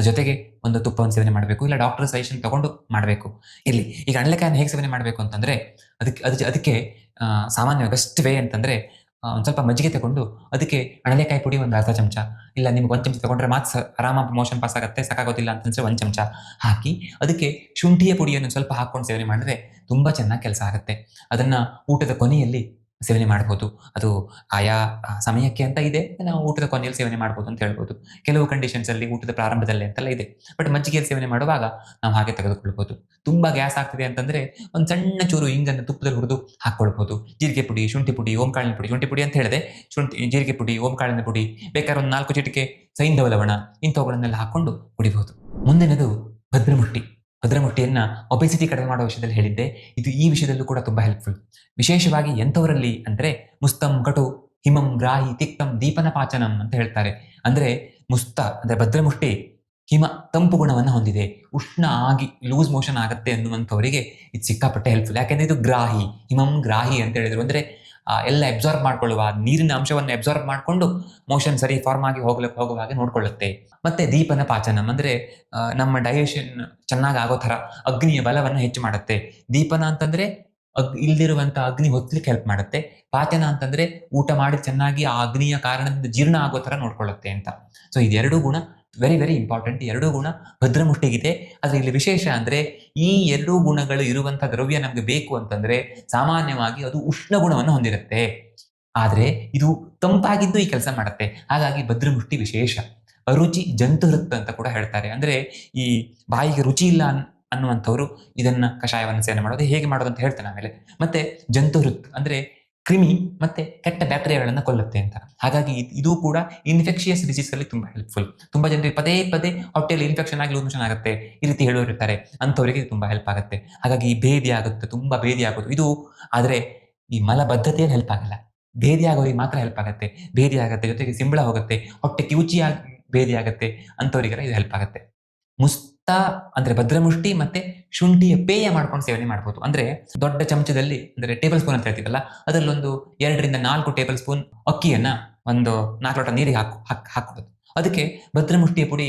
ಜೊತೆಗೆ ಒಂದು ತುಪ್ಪವನ್ನು ಸೇವನೆ ಮಾಡಬೇಕು, ಇಲ್ಲ ಡಾಕ್ಟರ್ ಸಜೆಷನ್ ತಗೊಂಡು ಮಾಡಬೇಕು. ಇಲ್ಲಿ ಈಗ ಅಣಲೆಕಾಯಿಯನ್ನು ಹೇಗೆ ಸೇವನೆ ಮಾಡಬೇಕು ಅಂತಂದ್ರೆ, ಅದಕ್ಕೆ ಸಾಮಾನ್ಯ ಬೆಸ್ಟ್ ವೇ ಅಂತಂದ್ರೆ, ಒಂದು ಸ್ವಲ್ಪ ಮಜ್ಜಿಗೆ ತಗೊಂಡು ಅದಕ್ಕೆ ಅಣಲೆಕಾಯಿ ಪುಡಿ ಒಂದು ಅರ್ಧ ಚಮಚ, ಇಲ್ಲ ನಿಮ್ಗೆ ಒಂದು ಚಮಚ ತಗೊಂಡ್ರೆ ಮಾತ್ರ ಆರಾಮಾಗಿ ಮೋಷನ್ ಪಾಸ್ ಆಗುತ್ತೆ, ಸಾಕಾಗೋದಿಲ್ಲ ಅಂತಂದ್ರೆ ಒಂದು ಚಮಚ ಹಾಕಿ ಅದಕ್ಕೆ ಶುಂಠಿಯ ಪುಡಿಯನ್ನು ಸ್ವಲ್ಪ ಹಾಕೊಂಡು ಸೇವನೆ ಮಾಡಿದ್ರೆ ತುಂಬಾ ಚೆನ್ನಾಗಿ ಕೆಲಸ ಆಗುತ್ತೆ. ಅದನ್ನ ಊಟದ ಕೊನೆಯಲ್ಲಿ ಸೇವನೆ ಮಾಡಬಹುದು. ಅದು ಆಯಾ ಸಮಯಕ್ಕೆ ಅಂತ ಇದೆ, ನಾವು ಊಟದ ಕೊನೆಯಲ್ಲಿ ಸೇವನೆ ಮಾಡಬಹುದು ಅಂತ ಹೇಳ್ಬೋದು. ಕೆಲವು ಕಂಡೀಷನ್ಸ್ ಅಲ್ಲಿ ಊಟದ ಪ್ರಾರಂಭದಲ್ಲಿ ಅಂತೆಲ್ಲ ಇದೆ. ಬಟ್ ಮಜ್ಜಿಗೆಯಲ್ಲಿ ಸೇವನೆ ಮಾಡುವಾಗ ನಾವು ಹಾಗೆ ತೆಗೆದುಕೊಳ್ಬಹುದು. ತುಂಬಾ ಗ್ಯಾಸ್ ಆಗ್ತಿದೆ ಅಂತಂದ್ರೆ ಒಂದು ಸಣ್ಣ ಚೂರು ಇಂಗನ್ನು ತುಪ್ಪದಲ್ಲಿ ಹುರಿದು ಹಾಕೊಳ್ಬಹುದು. ಜೀರಿಗೆ ಪುಡಿ, ಶುಂಠಿ ಪುಡಿ, ಓಂಕಾಳಿನ ಪುಡಿ, ಶುಂಠಿ ಪುಡಿ ಅಂತ ಹೇಳಿದೆ, ಜೀರಿಗೆ ಪುಡಿ, ಓಂಕಾಳಿನ ಪುಡಿ, ಬೇಕಾದ್ರೆ ಒಂದು 4 ಚಿಟಿಕೆ ಸೈಂಧವ ಲವಣ, ಇಂಥವುಗಳನ್ನೆಲ್ಲ ಹಾಕೊಂಡು ಕುಡಿಬಹುದು. ಮುಂದಿನದು ಭದ್ರಮುಷ್ಟಿ. ಭದ್ರಮುಷ್ಟಿಯನ್ನ ಒಬೆಸಿಟಿ ಕಡಿಮೆ ಮಾಡುವ ವಿಷಯದಲ್ಲಿ ಹೇಳಿದ್ದೆ. ಇದು ಈ ವಿಷಯದಲ್ಲೂ ಕೂಡ ತುಂಬಾ ಹೆಲ್ಪ್ಫುಲ್. ವಿಶೇಷವಾಗಿ ಎಂಥವರಲ್ಲಿ ಅಂದ್ರೆ, ಮುಸ್ತಂ ಕಟು ಹಿಮಂ ಗ್ರಾಹಿ ತಿಕ್ತಂ ದೀಪನ ಪಾಚನಂ ಅಂತ ಹೇಳ್ತಾರೆ. ಅಂದ್ರೆ ಮುಸ್ತ ಅಂದ್ರೆ ಭದ್ರಮುಷ್ಟಿ ಹಿಮ ತಂಪು ಗುಣವನ್ನು ಹೊಂದಿದೆ, ಉಷ್ಣ ಆಗಿ ಲೂಸ್ ಮೋಷನ್ ಆಗುತ್ತೆ ಅನ್ನುವಂಥವರಿಗೆ ಇದು ಸಿಕ್ಕಾಪಟ್ಟೆ ಹೆಲ್ಪ್ಫುಲ್. ಯಾಕೆಂದ್ರೆ ಇದು ಗ್ರಾಹಿ, ಹಿಮಂ ಗ್ರಾಹಿ ಅಂತ ಹೇಳಿದ್ರು. ಅಂದ್ರೆ ಎಲ್ಲ ಅಬ್ಸಾರ್ಬ್ ಮಾಡ್ಕೊಳ್ಳುವ ನೀರಿನ ಅಂಶವನ್ನು ಅಬ್ಸಾರ್ಬ್ ಮಾಡಿಕೊಂಡು ಮೋಷನ್ ಸರಿ ಫಾರ್ಮ್ ಆಗಿ ಹೋಗುವ ಹಾಗೆ ನೋಡ್ಕೊಳ್ಳುತ್ತೆ. ಮತ್ತೆ ದೀಪನ ಪಾಚನಂ ಅಂದ್ರೆ ನಮ್ಮ ಡೈಜೆಷನ್ ಚೆನ್ನಾಗಿ ಆಗೋ ತರ ಅಗ್ನಿಯ ಬಲವನ್ನು ಹೆಚ್ಚು ಮಾಡುತ್ತೆ. ದೀಪನ ಅಂತಂದ್ರೆ ಇಲ್ದಿರುವಂತ ಅಗ್ನಿ ಹೊತ್ತಲಿಕ್ಕೆ ಹೆಲ್ಪ್ ಮಾಡುತ್ತೆ. ಪಾಚನ ಅಂತಂದ್ರೆ ಊಟ ಮಾಡಿ ಚೆನ್ನಾಗಿ ಆ ಅಗ್ನಿಯ ಕಾರಣದಿಂದ ಜೀರ್ಣ ಆಗೋ ತರ ನೋಡ್ಕೊಳ್ಳುತ್ತೆ ಅಂತ. ಸೊ ಇದೆರಡೂ ಗುಣ ವೆರಿ ವೆರಿ ಇಂಪಾರ್ಟೆಂಟ್. ಎರಡೂ ಗುಣ ಭದ್ರಮುಷ್ಟಿಗಿದೆ. ಆದ್ರೆ ಇಲ್ಲಿ ವಿಶೇಷ ಅಂದ್ರೆ, ಈ ಎರಡೂ ಗುಣಗಳು ಇರುವಂತ ದ್ರವ್ಯ ನಮ್ಗೆ ಬೇಕು ಅಂತಂದ್ರೆ ಸಾಮಾನ್ಯವಾಗಿ ಅದು ಉಷ್ಣ ಗುಣವನ್ನು ಹೊಂದಿರುತ್ತೆ. ಆದ್ರೆ ಇದು ತಂಪಾಗಿದ್ದು ಈ ಕೆಲಸ ಮಾಡುತ್ತೆ. ಹಾಗಾಗಿ ಭದ್ರಮುಷ್ಟಿ ವಿಶೇಷ. ಅರುಚಿ ಜಂತು ಹೃತ್ ಅಂತ ಕೂಡ ಹೇಳ್ತಾರೆ. ಅಂದ್ರೆ ಈ ಬಾಯಿಗೆ ರುಚಿ ಇಲ್ಲ ಅನ್ನುವಂಥವ್ರು ಇದನ್ನ ಕಷಾಯವನ್ನು ಸೇವನೆ ಮಾಡೋದು. ಹೇಗೆ ಮಾಡೋದು ಅಂತ ಹೇಳ್ತೇನೆ ಆಮೇಲೆ. ಮತ್ತೆ ಜಂತು ಹೃತ್ ಅಂದ್ರೆ ಕ್ರಿಮಿ ಮತ್ತೆ ಕೆಟ್ಟ ಬ್ಯಾಕ್ಟೀರಿಯಾಗಳನ್ನ ಕೊಲ್ಲುತ್ತೆ ಅಂತ. ಹಾಗಾಗಿ ಇದು ಕೂಡ ಇನ್ಫೆಕ್ಷಿಯಸ್ ಡಿಸೀಸ್ ಅಲ್ಲಿ ತುಂಬಾ ಹೆಲ್ಪ್ಫುಲ್. ತುಂಬಾ ಜನರಿಗೆ ಪದೇ ಪದೇ ಹೊಟ್ಟೆಯಲ್ಲಿ ಇನ್ಫೆಕ್ಷನ್ ಆಗಿ ಲೂಸ್ ಮೋಷನ್ ಆಗುತ್ತೆ, ಈ ರೀತಿ ಹೇಳೋರು ಇರ್ತಾರೆ. ಅಂಥವರಿಗೆ ತುಂಬಾ ಹೆಲ್ಪ್ ಆಗುತ್ತೆ. ಹಾಗಾಗಿ ಭೇದಿ ಆಗುತ್ತೆ, ತುಂಬಾ ಭೇದಿ ಆಗೋದು ಇದು. ಆದ್ರೆ ಈ ಮಲಬದ್ಧತೆಯಲ್ಲಿ ಹೆಲ್ಪ್ ಆಗಲ್ಲ, ಭೇದಿ ಆಗೋರಿಗೆ ಮಾತ್ರ ಹೆಲ್ಪ್ ಆಗುತ್ತೆ. ಭೇದಿ ಆಗುತ್ತೆ, ಜೊತೆಗೆ ಸಿಂಬಳ ಹೋಗುತ್ತೆ, ಹೊಟ್ಟೆ ಕಿವುಚಿಯಾಗಿ ಭೇದಿ ಆಗುತ್ತೆ, ಅಂಥವರಿಗೆಲ್ಲ ಇದು ಹೆಲ್ಪ್ ಆಗುತ್ತೆ. ಮುಸ್ತಾ ಅಂದ್ರೆ ಭದ್ರಮುಷ್ಟಿ ಮತ್ತೆ ಶುಂಠಿಯ ಪೇಯ ಮಾಡ್ಕೊಂಡು ಸೇವನೆ ಮಾಡ್ಬೋದು. ಅಂದ್ರೆ ದೊಡ್ಡ ಚಮಚದಲ್ಲಿ, ಅಂದ್ರೆ ಟೇಬಲ್ ಸ್ಪೂನ್ ಅಂತ ಹೇಳ್ತೀವಲ್ಲ, ಅದರಲ್ಲೊಂದು 2 ರಿಂದ 4 ಟೇಬಲ್ ಸ್ಪೂನ್ ಅಕ್ಕಿಯನ್ನ ಒಂದು 4 ಲೋಟ ನೀರಿಗೆ ಹಾಕೋದು. ಅದಕ್ಕೆ ಭದ್ರಮುಷ್ಟಿಯ ಪುಡಿ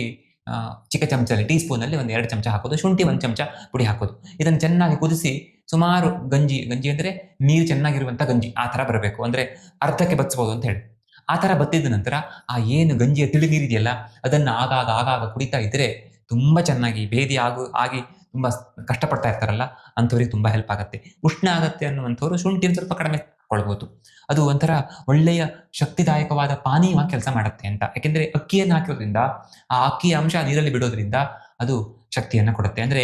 ಚಿಕ್ಕ ಚಮಚದಲ್ಲಿ, ಟೀ ಸ್ಪೂನ್ ಅಲ್ಲಿ 1-2 ಚಮಚ ಹಾಕೋದು, ಶುಂಠಿ 1 ಚಮಚ ಪುಡಿ ಹಾಕೋದು. ಇದನ್ನು ಚೆನ್ನಾಗಿ ಕುದಿಸಿ ಸುಮಾರು ಗಂಜಿ ಅಂದ್ರೆ ನೀರು ಚೆನ್ನಾಗಿರುವಂತ ಗಂಜಿ ಆ ತರ ಬರಬೇಕು. ಅಂದ್ರೆ ಅರ್ಧಕ್ಕೆ ಬಚ್ಬಹುದು ಅಂತ ಹೇಳಿ. ಆ ತರ ಬತ್ತಿದ ನಂತರ ಆ ಏನು ಗಂಜಿಯ ತಿಳಿ ನೀರಿದೆಯಲ್ಲ, ಅದನ್ನ ಆಗಾಗ ಕುಡಿತಾ ಇದ್ರೆ ತುಂಬಾ ಚೆನ್ನಾಗಿ ಭೇದಿ ಆಗಿ ತುಂಬಾ ಕಷ್ಟಪಡ್ತಾ ಇರ್ತಾರಲ್ಲ, ಅಂಥವ್ರಿಗೆ ತುಂಬಾ ಹೆಲ್ಪ್ ಆಗುತ್ತೆ. ಉಷ್ಣ ಆಗತ್ತೆ ಅನ್ನುವಂಥವ್ರು ಶುಂಠಿಯನ್ನು ಸ್ವಲ್ಪ ಕಡಿಮೆ ಹಾಕೊಳ್ಬಹುದು. ಅದು ಒಂಥರ ಒಳ್ಳೆಯ ಶಕ್ತಿದಾಯಕವಾದ ಪಾನೀಯವಾಗಿ ಕೆಲಸ ಮಾಡುತ್ತೆ ಅಂತ. ಯಾಕೆಂದ್ರೆ ಅಕ್ಕಿಯನ್ನು ಹಾಕಿರೋದ್ರಿಂದ ಆ ಅಕ್ಕಿಯ ಅಂಶ ನೀರಲ್ಲಿ ಬಿಡೋದ್ರಿಂದ ಅದು ಶಕ್ತಿಯನ್ನ ಕೊಡುತ್ತೆ. ಅಂದ್ರೆ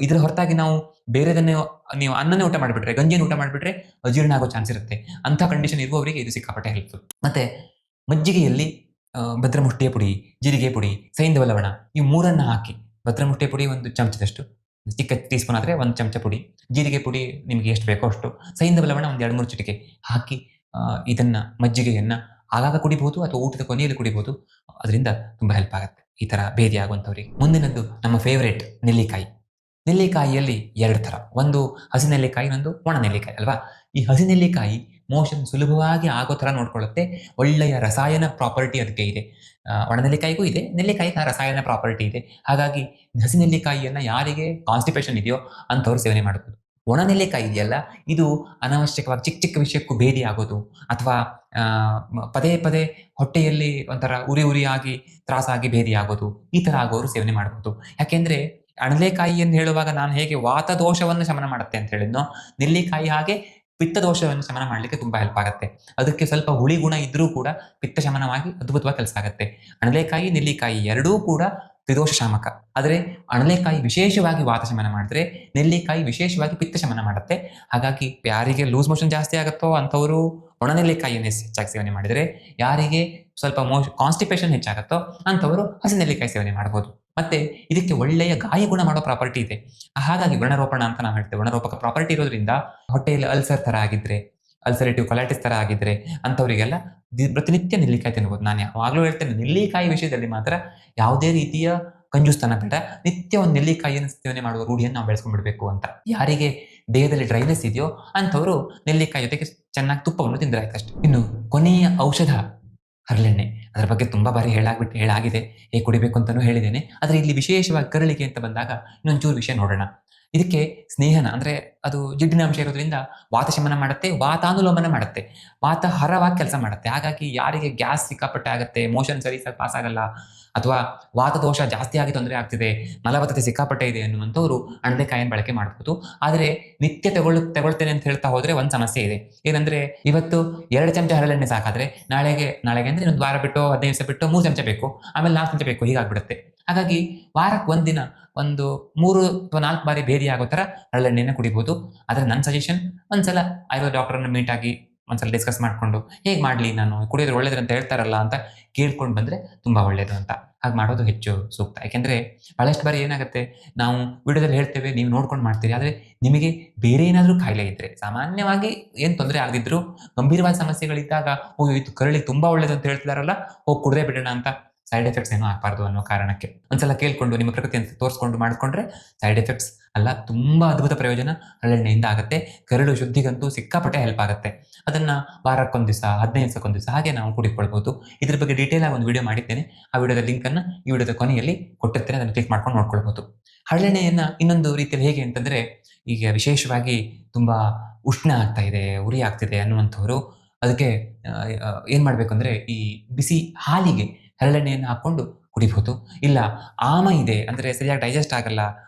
ಇದರ ಹೊರತಾಗಿ ನಾವು ಬೇರೆದನ್ನೇ, ನೀವು ಅನ್ನನೇ ಊಟ ಮಾಡಿಬಿಟ್ರೆ, ಗಂಜಿಯನ್ನು ಊಟ ಮಾಡಿಬಿಟ್ರೆ ಅಜೀರ್ಣ ಆಗೋ ಚಾನ್ಸ್ ಇರುತ್ತೆ. ಅಂತ ಕಂಡೀಷನ್ ಇರುವವರಿಗೆ ಇದು ಸಿಕ್ಕಾಪಟ್ಟೆ ಹೆಲ್ಪ್ಫುಲ್. ಮತ್ತೆ ಮಜ್ಜಿಗೆಯಲ್ಲಿ ಭದ್ರಮುಷ್ಟಿಯ ಪುಡಿ, ಜೀರಿಗೆ ಪುಡಿ, ಸೈಂಧವ ಲವಣ ಇವು ಮೂರನ್ನ ಹಾಕಿ, ಭದ್ರಮುಷ್ಟಿಯ ಪುಡಿ 1 ಚಮಚದಷ್ಟು, ಚಿಕ್ಕ ಟೀ ಸ್ಪೂನ್ ಆದರೆ 1 ಚಮಚ ಪುಡಿ, ಜೀರಿಗೆ ಪುಡಿ ನಿಮಗೆ ಎಷ್ಟು ಬೇಕೋ ಅಷ್ಟು, ಸೈಂಧವ ಲವಣ 1-2-3 ಚಿಟಿಕೆ ಹಾಕಿ ಇದನ್ನ ಮಜ್ಜಿಗೆಯನ್ನ ಆಗಾಗ ಕುಡಿಬಹುದು ಅಥವಾ ಊಟದ ಕೊನೆಯಲ್ಲಿ ಕುಡಿಬಹುದು. ಅದರಿಂದ ತುಂಬಾ ಹೆಲ್ಪ್ ಆಗುತ್ತೆ ಈ ತರ ಭೇದಿ ಆಗುವಂಥವ್ರಿಗೆ. ಮುಂದಿನದ್ದು ನಮ್ಮ ಫೇವರೇಟ್ ನೆಲ್ಲಿಕಾಯಿ. ನೆಲ್ಲಿಕಾಯಿಯಲ್ಲಿ 2 ತರ, ಒಂದು ಹಸಿ ನೆಲ್ಲಿಕಾಯಿ, ಇನ್ನೊಂದು ಒಣ ನೆಲ್ಲಿಕಾಯಿ ಅಲ್ವಾ. ಈ ಹಸಿ ನೆಲ್ಲಿಕಾಯಿ ಮೋಷನ್ ಸುಲಭವಾಗಿ ಆಗೋ ತರ ನೋಡ್ಕೊಳ್ಳುತ್ತೆ. ಒಳ್ಳೆಯ ರಸಾಯನ ಪ್ರಾಪರ್ಟಿ ಅದಕ್ಕೆ ಇದೆ. ಒಣ ನೆಲ್ಲಿಕಾಯಿಗೂ ಇದೆ, ನೆಲ್ಲಿಕಾಯಿಗೆ ರಸಾಯನ ಪ್ರಾಪರ್ಟಿ ಇದೆ. ಹಾಗಾಗಿ ಹಸಿ ನೆಲ್ಲಿಕಾಯಿಯನ್ನ ಯಾರಿಗೆ ಕಾನ್ಸ್ಟಿಪೇಷನ್ ಇದೆಯೋ ಅಂಥವ್ರು ಸೇವನೆ ಮಾಡಬಹುದು. ಒಣ ನೆಲ್ಲಿಕಾಯಿ ಇದೆಯಲ್ಲ, ಇದು ಅನಾವಶ್ಯಕವಾಗಿ ಚಿಕ್ಕ ಚಿಕ್ಕ ವಿಷಯಕ್ಕೂ ಭೇದಿ ಆಗೋದು ಅಥವಾ ಪದೇ ಪದೇ ಹೊಟ್ಟೆಯಲ್ಲಿ ಒಂಥರ ಉರಿಯಾಗಿ ತ್ರಾಸಾಗಿ ಭೇದಿ ಆಗೋದು, ಈ ತರ ಆಗೋರು ಸೇವನೆ ಮಾಡಬಹುದು. ಯಾಕೆಂದ್ರೆ ಅಣಲೆಕಾಯಿಯನ್ನು ಹೇಳುವಾಗ ನಾನು ಹೇಗೆ ವಾತ ದೋಷವನ್ನು ಶಮನ ಮಾಡುತ್ತೆ ಅಂತ ಹೇಳಿದ್ನೋ, ನೆಲ್ಲಿಕಾಯಿ ಹಾಗೆ ಪಿತ್ತ ದೋಷವನ್ನು ಶಮನ ಮಾಡಲಿಕ್ಕೆ ತುಂಬಾ ಹೆಲ್ಪ್ ಆಗುತ್ತೆ. ಅದಕ್ಕೆ ಸ್ವಲ್ಪ ಹುಳಿ ಗುಣ ಇದ್ರೂ ಕೂಡ ಪಿತ್ತ ಶಮನವಾಗಿ ಅದ್ಭುತವಾಗಿ ಕೆಲಸ ಆಗುತ್ತೆ. ಅಣಲೆಕಾಯಿ, ನೆಲ್ಲಿಕಾಯಿ ಎರಡೂ ಕೂಡ ತ್ರಿದೋಷ ಶಾಮಕ. ಆದರೆ ಅಣಲೆಕಾಯಿ ವಿಶೇಷವಾಗಿ ವಾತ ಶಮನ ಮಾಡಿದ್ರೆ, ನೆಲ್ಲಿಕಾಯಿ ವಿಶೇಷವಾಗಿ ಪಿತ್ತ ಶಮನ ಮಾಡುತ್ತೆ. ಹಾಗಾಗಿ ಯಾರಿಗೆ ಲೂಸ್ ಮೋಷನ್ ಜಾಸ್ತಿ ಆಗುತ್ತೋ ಅಂಥವರು ಒಣ ನೆಲ್ಲಿಕಾಯಿಯನ್ನು ಹೆಚ್ಚಾಗಿ ಸೇವನೆ ಮಾಡಿದರೆ, ಯಾರಿಗೆ ಸ್ವಲ್ಪ ಕಾನ್ಸ್ಟಿಪೇಷನ್ ಹೆಚ್ಚಾಗುತ್ತೋ ಅಂಥವರು ಹಸಿ ನೆಲ್ಲಿಕಾಯಿ ಸೇವನೆ ಮಾಡಬಹುದು. ಮತ್ತೆ ಇದಕ್ಕೆ ಒಳ್ಳೆಯ ಗಾಯ ಗುಣ ಮಾಡೋ ಪ್ರಾಪರ್ಟಿ ಇದೆ. ಹಾಗಾಗಿ ವ್ರಣರೋಪಣ ಅಂತ ನಾವು ಹೇಳ್ತೇವೆ. ವ್ರಣರೋಪಕ ಪ್ರಾಪರ್ಟಿ ಇರೋದ್ರಿಂದ ಹೊಟ್ಟೆಯಲ್ಲಿ ಅಲ್ಸರ್ ತರ ಆಗಿದ್ರೆ, ಅಲ್ಸರೇಟಿವ್ ಕೊಲೈಟಿಸ್ ತರ ಆಗಿದ್ರೆ ಅಂಥವರಿಗೆಲ್ಲ ಪ್ರತಿನಿತ್ಯ ನೆಲ್ಲಿಕಾಯಿ ತಿನ್ಬೋದು. ನಾನು ಯಾವಾಗಲೂ ಹೇಳ್ತೇನೆ, ನೆಲ್ಲಿಕಾಯಿ ವಿಷಯದಲ್ಲಿ ಮಾತ್ರ ಯಾವುದೇ ರೀತಿಯ ಕಂಜೂಸ್ತನ ಬೇಡ. ನಿತ್ಯ ಒಂದು ನೆಲ್ಲಿಕಾಯಿಯನ್ನು ಸೇವನೆ ಮಾಡುವ ರೂಢಿಯನ್ನು ನಾವು ಬೆಳೆಸ್ಕೊಂಡ್ಬಿಡ್ಬೇಕು ಅಂತ. ಯಾರಿಗೆ ದೇಹದಲ್ಲಿ ಡ್ರೈನೆಸ್ ಇದೆಯೋ ಅಂಥವರು ನೆಲ್ಲಿಕಾಯಿ ಜೊತೆಗೆ ಚೆನ್ನಾಗಿ ತುಪ್ಪವನ್ನು ತಿಂದ್ರೆ ಆಯ್ತಷ್ಟೇ. ಇನ್ನು ಕೊನೆಯ ಔಷಧ ಹರಳೆಣ್ಣೆ. ಅದರ ಬಗ್ಗೆ ತುಂಬಾ ಬಾರಿ ಹೇಳಾಗಿದೆ, ಹೇಗೆ ಕುಡಿಬೇಕು ಅಂತಾನೂ ಹೇಳಿದ್ದೇನೆ. ಆದರೆ ಇಲ್ಲಿ ವಿಶೇಷವಾಗಿ ಕರಳಿಗೆ ಅಂತ ಬಂದಾಗ ಇನ್ನೊಂಚೂರು ವಿಷಯ ನೋಡೋಣ. ಇದಕ್ಕೆ ಸ್ನೇಹನ ಅಂದ್ರೆ ಅದು ಜಿಡ್ಡಿನ ಅಂಶ ಇರೋದ್ರಿಂದ ವಾತ ಶಮನ ಮಾಡುತ್ತೆ, ವಾತಾನುಲೋಮನ ಮಾಡುತ್ತೆ, ವಾತ ಹರವಾಗಿ ಕೆಲಸ ಮಾಡುತ್ತೆ. ಹಾಗಾಗಿ ಯಾರಿಗೆ ಗ್ಯಾಸ್ ಸಿಕ್ಕಾಪಟ್ಟೆ ಆಗುತ್ತೆ, ಮೋಷನ್ ಸರಿ ಪಾಸ್ ಆಗಲ್ಲ, ಅಥವಾ ವಾತ ದೋಷ ಜಾಸ್ತಿ ಆಗಿ ತೊಂದರೆ ಆಗ್ತಿದೆ, ಮಲಬದ್ಧತೆ ಸಿಕ್ಕಾಪಟ್ಟೆ ಇದೆ ಅನ್ನುವಂಥವ್ರು ಅಣಬೆಕಾಯಿಯನ್ನು ಬಳಕೆ ಮಾಡಬಹುದು. ಆದರೆ ನಿತ್ಯ ತಗೊಳ್ತೇನೆ ಅಂತ ಹೇಳ್ತಾ ಹೋದ್ರೆ ಒಂದು ಸಮಸ್ಯೆ ಇದೆ. ಏನಂದ್ರೆ ಇವತ್ತು 2 ಚಮಚ ಹರಳೆಣ್ಣೆ ಸಾಕಾದ್ರೆ ನಾಳೆಗೆ ಅಂದ್ರೆ ಇನ್ನೊಂದು ವಾರ ಬಿಟ್ಟು 15 ದಿವಸ ಬಿಟ್ಟು 3 ಚಮಚ ಬೇಕು, ಆಮೇಲೆ 4 ಚಮಚ ಬೇಕು, ಹೀಗಾಗ್ಬಿಡುತ್ತೆ. ಹಾಗಾಗಿ ವಾರಕ್ಕೆ ಒಂದಿನ ಒಂದು 3 ಅಥವಾ 4 ಬಾರಿ ಭೇದಿ ಆಗೋ ತರ ಹರಳೆಣ್ಣೆನ ಕುಡಿಬಹುದು. ಆದ್ರೆ ನನ್ನ ಸಜೆಷನ್, ಒಂದ್ಸಲ ಆಯುರ್ವೇದ ಡಾಕ್ಟರ್ನ ಮೀಟ್ ಆಗಿ ಒಂದ್ಸಲ ಡಿಸ್ಕಸ್ ಮಾಡ್ಕೊಂಡು ಹೇಗೆ ಮಾಡ್ಲಿ, ನಾನು ಕುಡಿಯೋದು ಒಳ್ಳೇದು ಅಂತ ಹೇಳ್ತಾರಲ್ಲ ಅಂತ ಕೇಳ್ಕೊಂಡು ಬಂದ್ರೆ ತುಂಬಾ ಒಳ್ಳೇದು ಅಂತ. ಹಾಗೆ ಮಾಡೋದು ಹೆಚ್ಚು ಸೂಕ್ತ. ಯಾಕೆಂದ್ರೆ ಬಹಳಷ್ಟು ಬಾರಿ ಏನಾಗುತ್ತೆ, ನಾವು ವಿಡಿಯೋದಲ್ಲಿ ಹೇಳ್ತೇವೆ, ನೀವು ನೋಡ್ಕೊಂಡು ಮಾಡ್ತೀರಿ, ಆದ್ರೆ ನಿಮಗೆ ಬೇರೆ ಏನಾದ್ರೂ ಕಾಯಿಲೆ ಇದ್ರೆ, ಸಾಮಾನ್ಯವಾಗಿ ಏನ್ ತೊಂದರೆ ಆಗದಿದ್ರು ಗಂಭೀರವಾದ ಸಮಸ್ಯೆಗಳಿದ್ದಾಗ, ಇದು ಕರಳಿಗೆ ತುಂಬಾ ಒಳ್ಳೇದು ಅಂತ ಹೇಳ್ತಿದಾರಲ್ಲ, ಹೋಗಿ ಕುಡ್ದೇ ಬಿಡೋಣ ಅಂತ ಸೈಡ್ ಎಫೆಕ್ಟ್ಸ್ ಏನೂ ಆಗಬಾರ್ದು ಅನ್ನೋ ಕಾರಣಕ್ಕೆ ಒಂದ್ಸಲ ಕೇಳ್ಕೊಂಡು ನಿಮ್ಮ ಪ್ರಕೃತಿಯನ್ನು ತೋರಿಸ್ಕೊಂಡು ಮಾಡ್ಕೊಂಡ್ರೆ ಸೈಡ್ ಎಫೆಕ್ಟ್ಸ್ ಅಲ್ಲ, ತುಂಬಾ ಅದ್ಭುತ ಪ್ರಯೋಜನ ಹರಳೆಣ್ಣೆಯಿಂದ ಆಗುತ್ತೆ. ಕರಳು ಶುದ್ಧಿಗಂತೂ ಸಿಕ್ಕಾಪಟ್ಟೆ ಹೆಲ್ಪ್ ಆಗುತ್ತೆ. ಅದನ್ನ ವಾರಕ್ಕೊಂದು ದಿವಸ, 15 ದಿವಸಕ್ಕೊಂದು ದಿವಸ ಹಾಗೆ ನಾವು ಕುಡಿಕೊಳ್ಬಹುದು. ಇದ್ರ ಬಗ್ಗೆ ಡೀಟೇಲ್ ಆಗಿ ಒಂದು ವಿಡಿಯೋ ಮಾಡಿದ್ದೇನೆ. ಆ ವಿಡಿಯೋದ ಲಿಂಕ್ ಅನ್ನ ಈ ವಿಡಿಯೋದ ಕೊನೆಯಲ್ಲಿ ಕೊಟ್ಟಿರ್ತೇನೆ, ಅದನ್ನು ಕ್ಲಿಕ್ ಮಾಡ್ಕೊಂಡು ನೋಡ್ಕೊಳ್ಬಹುದು. ಹರಳೆಣ್ಣೆಯನ್ನ ಇನ್ನೊಂದು ರೀತಿಯಲ್ಲಿ ಹೇಗೆ ಅಂತಂದ್ರೆ, ಈಗ ವಿಶೇಷವಾಗಿ ತುಂಬಾ ಉಷ್ಣ ಆಗ್ತಾ ಇದೆ, ಉರಿ ಆಗ್ತಿದೆ ಅನ್ನುವಂಥವ್ರು ಅದಕ್ಕೆ ಏನ್ ಮಾಡ್ಬೇಕು ಅಂದ್ರೆ, ಈ ಬಿಸಿ ಹಾಲಿಗೆ ಹರಳೆಣ್ಣೆಯನ್ನು ಹಾಕೊಂಡು ಕುಡಿಬಹುದು. ಇಲ್ಲ ಆಮ ಇದೆ ಅಂದ್ರೆ ಸರಿಯಾಗಿ ಡೈಜೆಸ್ಟ್ ಆಗಲ್ಲ,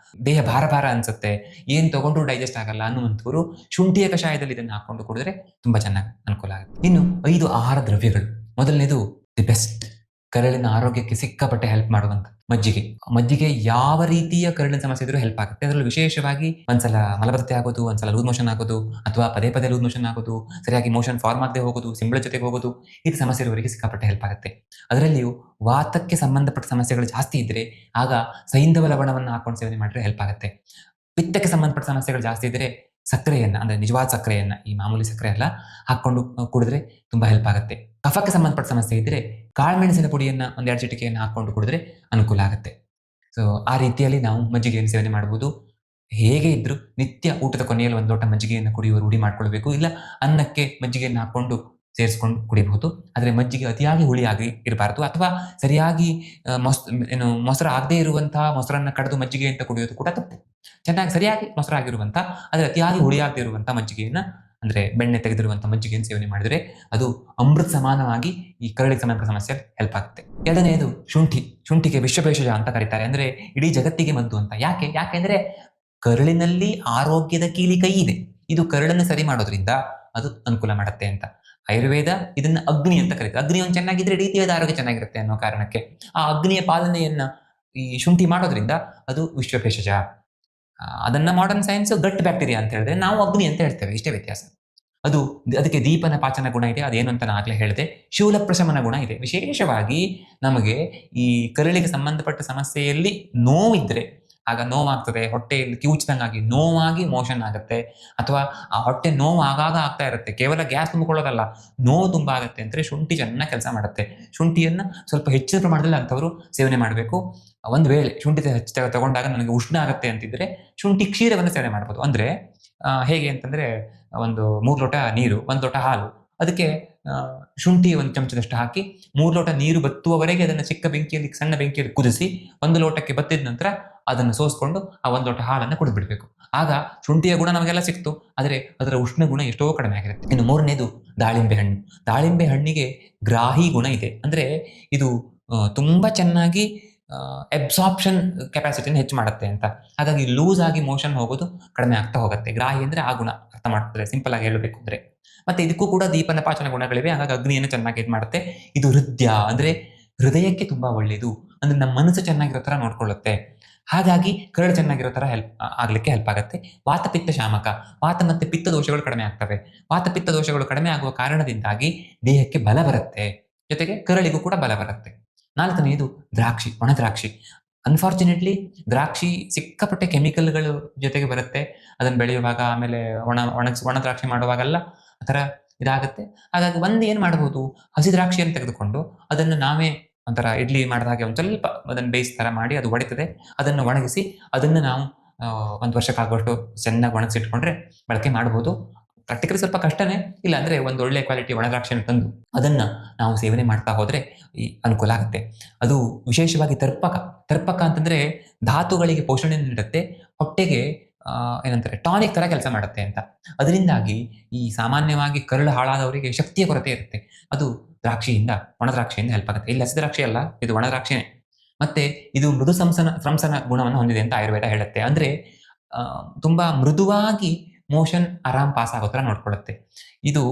ದೇಹ ಭಾರ ಅನ್ಸುತ್ತೆ, ಏನ್ ತಗೊಂಡ್ರು ಡೈಜೆಸ್ಟ್ ಆಗಲ್ಲ ಅನ್ನುವಂಥವ್ರು ಶುಂಠಿಯ ಕಷಾಯದಲ್ಲಿ ಇದನ್ನು ಹಾಕೊಂಡು ಕುಡಿದ್ರೆ ತುಂಬಾ ಚೆನ್ನಾಗಿ ಅನುಕೂಲ ಆಗುತ್ತೆ. ಇನ್ನು 5 ಆಹಾರ ದ್ರವ್ಯಗಳು. ಮೊದಲನೇದು ದಿ ಬೆಸ್ಟ್ ಕರಳಿನ ಆರೋಗ್ಯಕ್ಕೆ ಸಿಕ್ಕಾಪಟ್ಟೆ ಹೆಲ್ಪ್ ಮಾಡುವಂತ ಮಜ್ಜಿಗೆ. ಮಜ್ಜಿಗೆ ಯಾವ ರೀತಿಯ ಕರಳಿನ ಸಮಸ್ಯೆ ಇದ್ರೂ ಹೆಲ್ಪ್ ಆಗುತ್ತೆ. ಅದರಲ್ಲೂ ವಿಶೇಷವಾಗಿ ಒಂದ್ಸಲ ಮಲಬದ್ಧತೆ ಆಗೋದು, ಒಂದ್ಸಲ ಲೂಸ್ ಮೋಷನ್ ಆಗೋದು, ಅಥವಾ ಪದೇ ಪದೇ ಲೂಸ್ ಮೋಷನ್ ಆಗೋದು, ಸರಿಯಾಗಿ ಮೋಷನ್ ಫಾರ್ಮ್ ಆಗದೆ ಹೋಗೋದು, ಸಿಂಬಳ ಜೊತೆಗೆ ಹೋಗೋದು, ಈ ಸಮಸ್ಯೆ ಇರುವವರಿಗೆ ಸಿಕ್ಕಾಪಟ್ಟೆ ಹೆಲ್ಪ್ ಆಗುತ್ತೆ. ಅದರಲ್ಲಿಯೂ ವಾತಕ್ಕೆ ಸಂಬಂಧಪಟ್ಟ ಸಮಸ್ಯೆಗಳು ಜಾಸ್ತಿ ಇದ್ರೆ ಆಗ ಸೈಂಧವ ಲವಣವನ್ನು ಹಾಕೊಂಡು ಸೇವನೆ ಮಾಡಿದ್ರೆ ಹೆಲ್ಪ್ ಆಗುತ್ತೆ. ಪಿತ್ತಕ್ಕೆ ಸಂಬಂಧಪಟ್ಟ ಸಮಸ್ಯೆಗಳು ಜಾಸ್ತಿ ಇದ್ರೆ ಸಕ್ಕರೆಯನ್ನ, ಅಂದ್ರೆ ನಿಜವಾದ ಸಕ್ಕರೆಯನ್ನ, ಈ ಮಾಮೂಲಿ ಸಕ್ಕರೆ ಎಲ್ಲ ಹಾಕೊಂಡು ಕುಡಿದ್ರೆ ತುಂಬಾ ಹೆಲ್ಪ್ ಆಗುತ್ತೆ. ಕಫಕ್ಕೆ ಸಂಬಂಧಪಟ್ಟ ಸಮಸ್ಯೆ ಇದ್ರೆ ಕಾಳುಮೆಣಸಿನ ಪುಡಿಯನ್ನ 1-2 ಚಿಟಿಕೆಯನ್ನು ಹಾಕೊಂಡು ಕುಡಿದ್ರೆ ಅನುಕೂಲ ಆಗುತ್ತೆ. ಸೊ ಆ ರೀತಿಯಲ್ಲಿ ನಾವು ಮಜ್ಜಿಗೆಯನ್ನು ಸೇವನೆ ಮಾಡಬಹುದು. ಹೇಗೆ ಇದ್ರು ನಿತ್ಯ ಊಟದ ಕೊನೆಯಲ್ಲಿ ಒಂದು ಲೋಟ ಮಜ್ಜಿಗೆಯನ್ನು ಕುಡಿಯುವ ರೂಢಿ ಮಾಡ್ಕೊಳ್ಬೇಕು. ಇಲ್ಲ ಅನ್ನಕ್ಕೆ ಮಜ್ಜಿಗೆಯನ್ನು ಹಾಕೊಂಡು ಸೇರಿಸ್ಕೊಂಡು ಕುಡಿಬಹುದು. ಆದರೆ ಮಜ್ಜಿಗೆ ಅತಿಯಾಗಿ ಹುಳಿಯಾಗಿ ಇರಬಾರ್ದು, ಅಥವಾ ಸರಿಯಾಗಿ ಮೊಸರು ಆಗದೆ ಇರುವಂತಹ ಮೊಸರನ್ನ ಕಡೆದು ಮಜ್ಜಿಗೆ ಅಂತ ಕುಡಿಯೋದು ಕೂಡ ತಪ್ಪು. ಚೆನ್ನಾಗಿ ಸರಿಯಾಗಿ ಮೊಸರಾಗಿರುವಂತಹ, ಆದರೆ ಅತಿಯಾಗಿ ಹುಳಿಯಾಗದೆ ಇರುವಂತಹ ಮಜ್ಜಿಗೆಯನ್ನ, ಅಂದ್ರೆ ಬೆಣ್ಣೆ ತೆಗೆದಿರುವಂತಹ ಮಜ್ಜಿಗೆಯನ್ನು ಸೇವನೆ ಮಾಡಿದ್ರೆ ಅದು ಅಮೃತ ಸಮಾನವಾಗಿ ಈ ಕರಳಿಗೆ ಸಂಬಂಧಪಟ್ಟ ಸಮಸ್ಯೆ ಹೆಲ್ಪ್ ಆಗುತ್ತೆ. ಎರಡನೆಯದು ಶುಂಠಿ. ಶುಂಠಿಗೆ ವಿಶ್ವಭೇಷಜ ಅಂತ ಕರೀತಾರೆ, ಅಂದ್ರೆ ಇಡೀ ಜಗತ್ತಿಗೆ ಮದ್ದು ಅಂತ. ಯಾಕೆಂದ್ರೆ ಕರಳಿನಲ್ಲಿ ಆರೋಗ್ಯದ ಕೀಲಿ ಕೈ ಇದೆ. ಇದು ಕರಳನ್ನು ಸರಿ ಮಾಡೋದ್ರಿಂದ ಅದು ಅನುಕೂಲ ಮಾಡುತ್ತೆ ಅಂತ. ಆಯುರ್ವೇದ ಇದನ್ನ ಅಗ್ನಿ ಅಂತ ಕರೀತಾರೆ. ಅಗ್ನಿ ಒಂದು ಚೆನ್ನಾಗಿದ್ರೆ ಇಡೀ ದೇಹದ ಆರೋಗ್ಯ ಚೆನ್ನಾಗಿರುತ್ತೆ ಅನ್ನೋ ಕಾರಣಕ್ಕೆ ಆ ಅಗ್ನಿಯ ಪಾಲನೆಯನ್ನ ಈ ಶುಂಠಿ ಮಾಡೋದ್ರಿಂದ ಅದು ವಿಶ್ವಭೇಷಜ. ಅದನ್ನ ಮಾಡರ್ನ್ ಸೈನ್ಸ್ ಗಟ್ ಬ್ಯಾಕ್ಟೀರಿಯಾ ಅಂತ ಹೇಳಿದ್ರೆ, ನಾವು ಅಗ್ನಿ ಅಂತ ಹೇಳ್ತೇವೆ, ಇಷ್ಟೇ ವ್ಯತ್ಯಾಸ. ಅದಕ್ಕೆ ದೀಪನ ಪಾಚನ ಗುಣ ಇದೆ, ಅದೇನು ಅಂತ ನಾನು ಆಗ್ಲೇ ಹೇಳಿದೆ. ಶೂಲ ಪ್ರಶಮನ ಗುಣ ಇದೆ. ವಿಶೇಷವಾಗಿ ನಮಗೆ ಈ ಕರಳಿಗೆ ಸಂಬಂಧಪಟ್ಟ ಸಮಸ್ಯೆಯಲ್ಲಿ ನೋವಿದ್ರೆ, ಆಗ ನೋವಾಗ್ತದೆ, ಹೊಟ್ಟೆಯಲ್ಲಿ ಕಿವುಚಿದಂಗಾಗಿ ನೋವಾಗಿ ಮೋಷನ್ ಆಗುತ್ತೆ, ಅಥವಾ ಆ ಹೊಟ್ಟೆ ನೋವು ಆಗಾಗ ಆಗ್ತಾ ಇರುತ್ತೆ, ಕೇವಲ ಗ್ಯಾಸ್ ತುಂಬಿಕೊಳ್ಳೋದಲ್ಲ, ನೋವು ತುಂಬಾ ಆಗುತ್ತೆ ಅಂದ್ರೆ ಶುಂಠಿ ಚೆನ್ನಾಗಿ ಕೆಲಸ ಮಾಡುತ್ತೆ. ಶುಂಠಿಯನ್ನ ಸ್ವಲ್ಪ ಹೆಚ್ಚಿನ ಪ್ರಮಾಣದಲ್ಲಿ ಅಂಥವರು ಸೇವನೆ ಮಾಡಬೇಕು. ಒಂದು ವೇಳೆ ಶುಂಠಿ ತಗೊಂಡಾಗ ನನಗೆ ಉಷ್ಣ ಆಗುತ್ತೆ ಅಂತಿದ್ರೆ ಶುಂಠಿ ಕ್ಷೀರವನ್ನು ಸೇವನೆ ಮಾಡಬಹುದು. ಅಂದ್ರೆ ಹೇಗೆ ಅಂತಂದ್ರೆ, ಒಂದು 3 ಲೋಟ ನೀರು, 1 ಲೋಟ ಹಾಲು, ಅದಕ್ಕೆ ಶುಂಠಿ 1 ಚಮಚದಷ್ಟು ಹಾಕಿ 3 ಲೋಟ ನೀರು ಬತ್ತುವವರೆಗೆ ಅದನ್ನು ಚಿಕ್ಕ ಬೆಂಕಿಯಲ್ಲಿ, ಸಣ್ಣ ಬೆಂಕಿಯಲ್ಲಿ ಕುದಿಸಿ 1 ಲೋಟಕ್ಕೆ ಬತ್ತಿದ ನಂತರ ಅದನ್ನು ಸೋಸ್ಕೊಂಡು ಆ 1 ಲೋಟ ಹಾಲನ್ನು ಕುಡಿದ್ಬಿಡ್ಬೇಕು. ಆಗ ಶುಂಠಿಯ ಗುಣ ನಮಗೆಲ್ಲ ಸಿಕ್ತು, ಆದರೆ ಅದರ ಉಷ್ಣ ಗುಣ ಎಷ್ಟೋ ಕಡಿಮೆ ಆಗಿರುತ್ತೆ. ಇನ್ನು ಮೂರನೇದು ದಾಳಿಂಬೆ ಹಣ್ಣು. ದಾಳಿಂಬೆ ಹಣ್ಣಿಗೆ ಗ್ರಾಹಿ ಗುಣ ಇದೆ. ಅಂದ್ರೆ ಇದು ತುಂಬಾ ಚೆನ್ನಾಗಿ ಅಬ್ಸಾರ್ಪ್ಷನ್ ಕೆಪಾಸಿಟಿನ ಹೆಚ್ಚು ಮಾಡುತ್ತೆ ಅಂತ. ಹಾಗಾಗಿ ಲೂಸ್ ಆಗಿ ಮೋಷನ್ ಹೋಗೋದು ಕಡಿಮೆ ಆಗ್ತಾ ಹೋಗುತ್ತೆ. ಗ್ರಾಹಿ ಅಂದ್ರೆ ಆ ಗುಣ ಅರ್ಥ ಮಾಡ್ತಾರೆ, ಸಿಂಪಲ್ ಆಗಿ ಹೇಳಬೇಕು ಅಂದ್ರೆ. ಮತ್ತೆ ಇದಕ್ಕೂ ಕೂಡ ದೀಪನ ಪಾಚನ ಗುಣಗಳಿವೆ. ಹಾಗಾಗಿ ಅಗ್ನಿಯನ್ನು ಚೆನ್ನಾಗಿ ಇದು ಮಾಡುತ್ತೆ. ಇದು ಹೃದಯ, ಅಂದ್ರೆ ಹೃದಯಕ್ಕೆ ತುಂಬಾ ಒಳ್ಳೆಯದು. ಅಂದ್ರೆ ನಮ್ಮ ಮನಸ್ಸು ಚೆನ್ನಾಗಿರೋ ತರ ನೋಡ್ಕೊಳ್ಳುತ್ತೆ. ಹಾಗಾಗಿ ಕರಳು ಚೆನ್ನಾಗಿರೋ ತರ ಆಗ್ಲಿಕ್ಕೆ ಹೆಲ್ಪ್ ಆಗುತ್ತೆ. ವಾತ ಪಿತ್ತ ಶಾಮಕ. ವಾತ ಮತ್ತೆ ಪಿತ್ತ ದೋಷಗಳು ಕಡಿಮೆ ಆಗ್ತವೆ. ವಾತ ಪಿತ್ತ ದೋಷಗಳು ಕಡಿಮೆ ಆಗುವ ಕಾರಣದಿಂದಾಗಿ ದೇಹಕ್ಕೆ ಬಲ ಬರುತ್ತೆ, ಜೊತೆಗೆ ಕರಳಿಗೂ ಕೂಡ ಬಲ ಬರುತ್ತೆ. 4ನೇದು ದ್ರಾಕ್ಷಿ, ಒಣ ದ್ರಾಕ್ಷಿ. ಅನ್ಫಾರ್ಚುನೇಟ್ಲಿ ದ್ರಾಕ್ಷಿ ಸಿಕ್ಕಾಪಟ್ಟೆ ಕೆಮಿಕಲ್ಗಳು ಜೊತೆಗೆ ಬರುತ್ತೆ. ಅದನ್ನ ಬೆಳೆಯುವಾಗ, ಆಮೇಲೆ ಒಣ ದ್ರಾಕ್ಷಿ ಮಾಡುವಾಗೆಲ್ಲ ಆ ಥರ ಇದಾಗುತ್ತೆ. ಹಾಗಾಗಿ ಏನ್ ಮಾಡಬಹುದು, ಹಸಿ ದ್ರಾಕ್ಷಿಯನ್ನು ತೆಗೆದುಕೊಂಡು ಅದನ್ನು ನಾವೇ ಒಂಥರ ಇಡ್ಲಿ ಮಾಡಿದ ಹಾಗೆ ಒಂದು ಸ್ವಲ್ಪ ಅದನ್ನು ಬೇಯಿಸ್ ಥರ ಮಾಡಿ ಅದು ಒಡಿತದೆ, ಅದನ್ನು ಒಣಗಿಸಿ ಅದನ್ನು ನಾವು 1 ವರ್ಷಕ್ಕಾಗುವಷ್ಟು ಚೆನ್ನಾಗಿ ಒಣಗಿಸಿಟ್ಕೊಂಡ್ರೆ ಬಳಕೆ ಮಾಡಬಹುದು. ಪ್ರಾಕ್ಟಿಕಲಿ ಸ್ವಲ್ಪ ಕಷ್ಟನೇ, ಇಲ್ಲ ಅಂದ್ರೆ ಒಂದು ಒಳ್ಳೆ ಕ್ವಾಲಿಟಿ ಒಣ ದ್ರಾಕ್ಷಿಯನ್ನು ತಂದು ಅದನ್ನ ನಾವು ಸೇವನೆ ಮಾಡ್ತಾ ಹೋದ್ರೆ ಈ ಅನುಕೂಲ ಆಗುತ್ತೆ. ಅದು ವಿಶೇಷವಾಗಿ ತರ್ಪಕ ಅಂತಂದ್ರೆ ಧಾತುಗಳಿಗೆ ಪೋಷಣೆ ನೀಡುತ್ತೆ, ಹೊಟ್ಟೆಗೆ ಏನಂತಾರೆ ಟಾನಿಕ್ ತರ ಕೆಲಸ ಮಾಡುತ್ತೆ ಅಂತ. ಅದರಿಂದಾಗಿ ಈ ಸಾಮಾನ್ಯವಾಗಿ ಕರಳು ಹಾಳಾದವರಿಗೆ ಶಕ್ತಿಯ ಕೊರತೆ ಇರುತ್ತೆ, ಅದು ಒಣ ದ್ರಾಕ್ಷಿಯಿಂದ ಹೆಲ್ಪ್ ಆಗುತ್ತೆ. ಇಲ್ಲಿ ಹಸಿ ದ್ರಾಕ್ಷಿ ಅಲ್ಲ, ಇದು ಒಣ ದ್ರಾಕ್ಷಿನೇ. ಮತ್ತೆ ಇದು ಮೃದು ಸ್ರಂಸನ ಗುಣವನ್ನು ಹೊಂದಿದೆ ಅಂತ ಆಯುರ್ವೇದ ಹೇಳುತ್ತೆ. ಅಂದ್ರೆ ತುಂಬಾ ಮೃದುವಾಗಿ ಮೋಷನ್ ಆರಾಮ್ ಪಾಸ್ ಆಗೋ ತರ ನೋಡ್ಕೊಳ್ಳುತ್ತೆ. ಇದು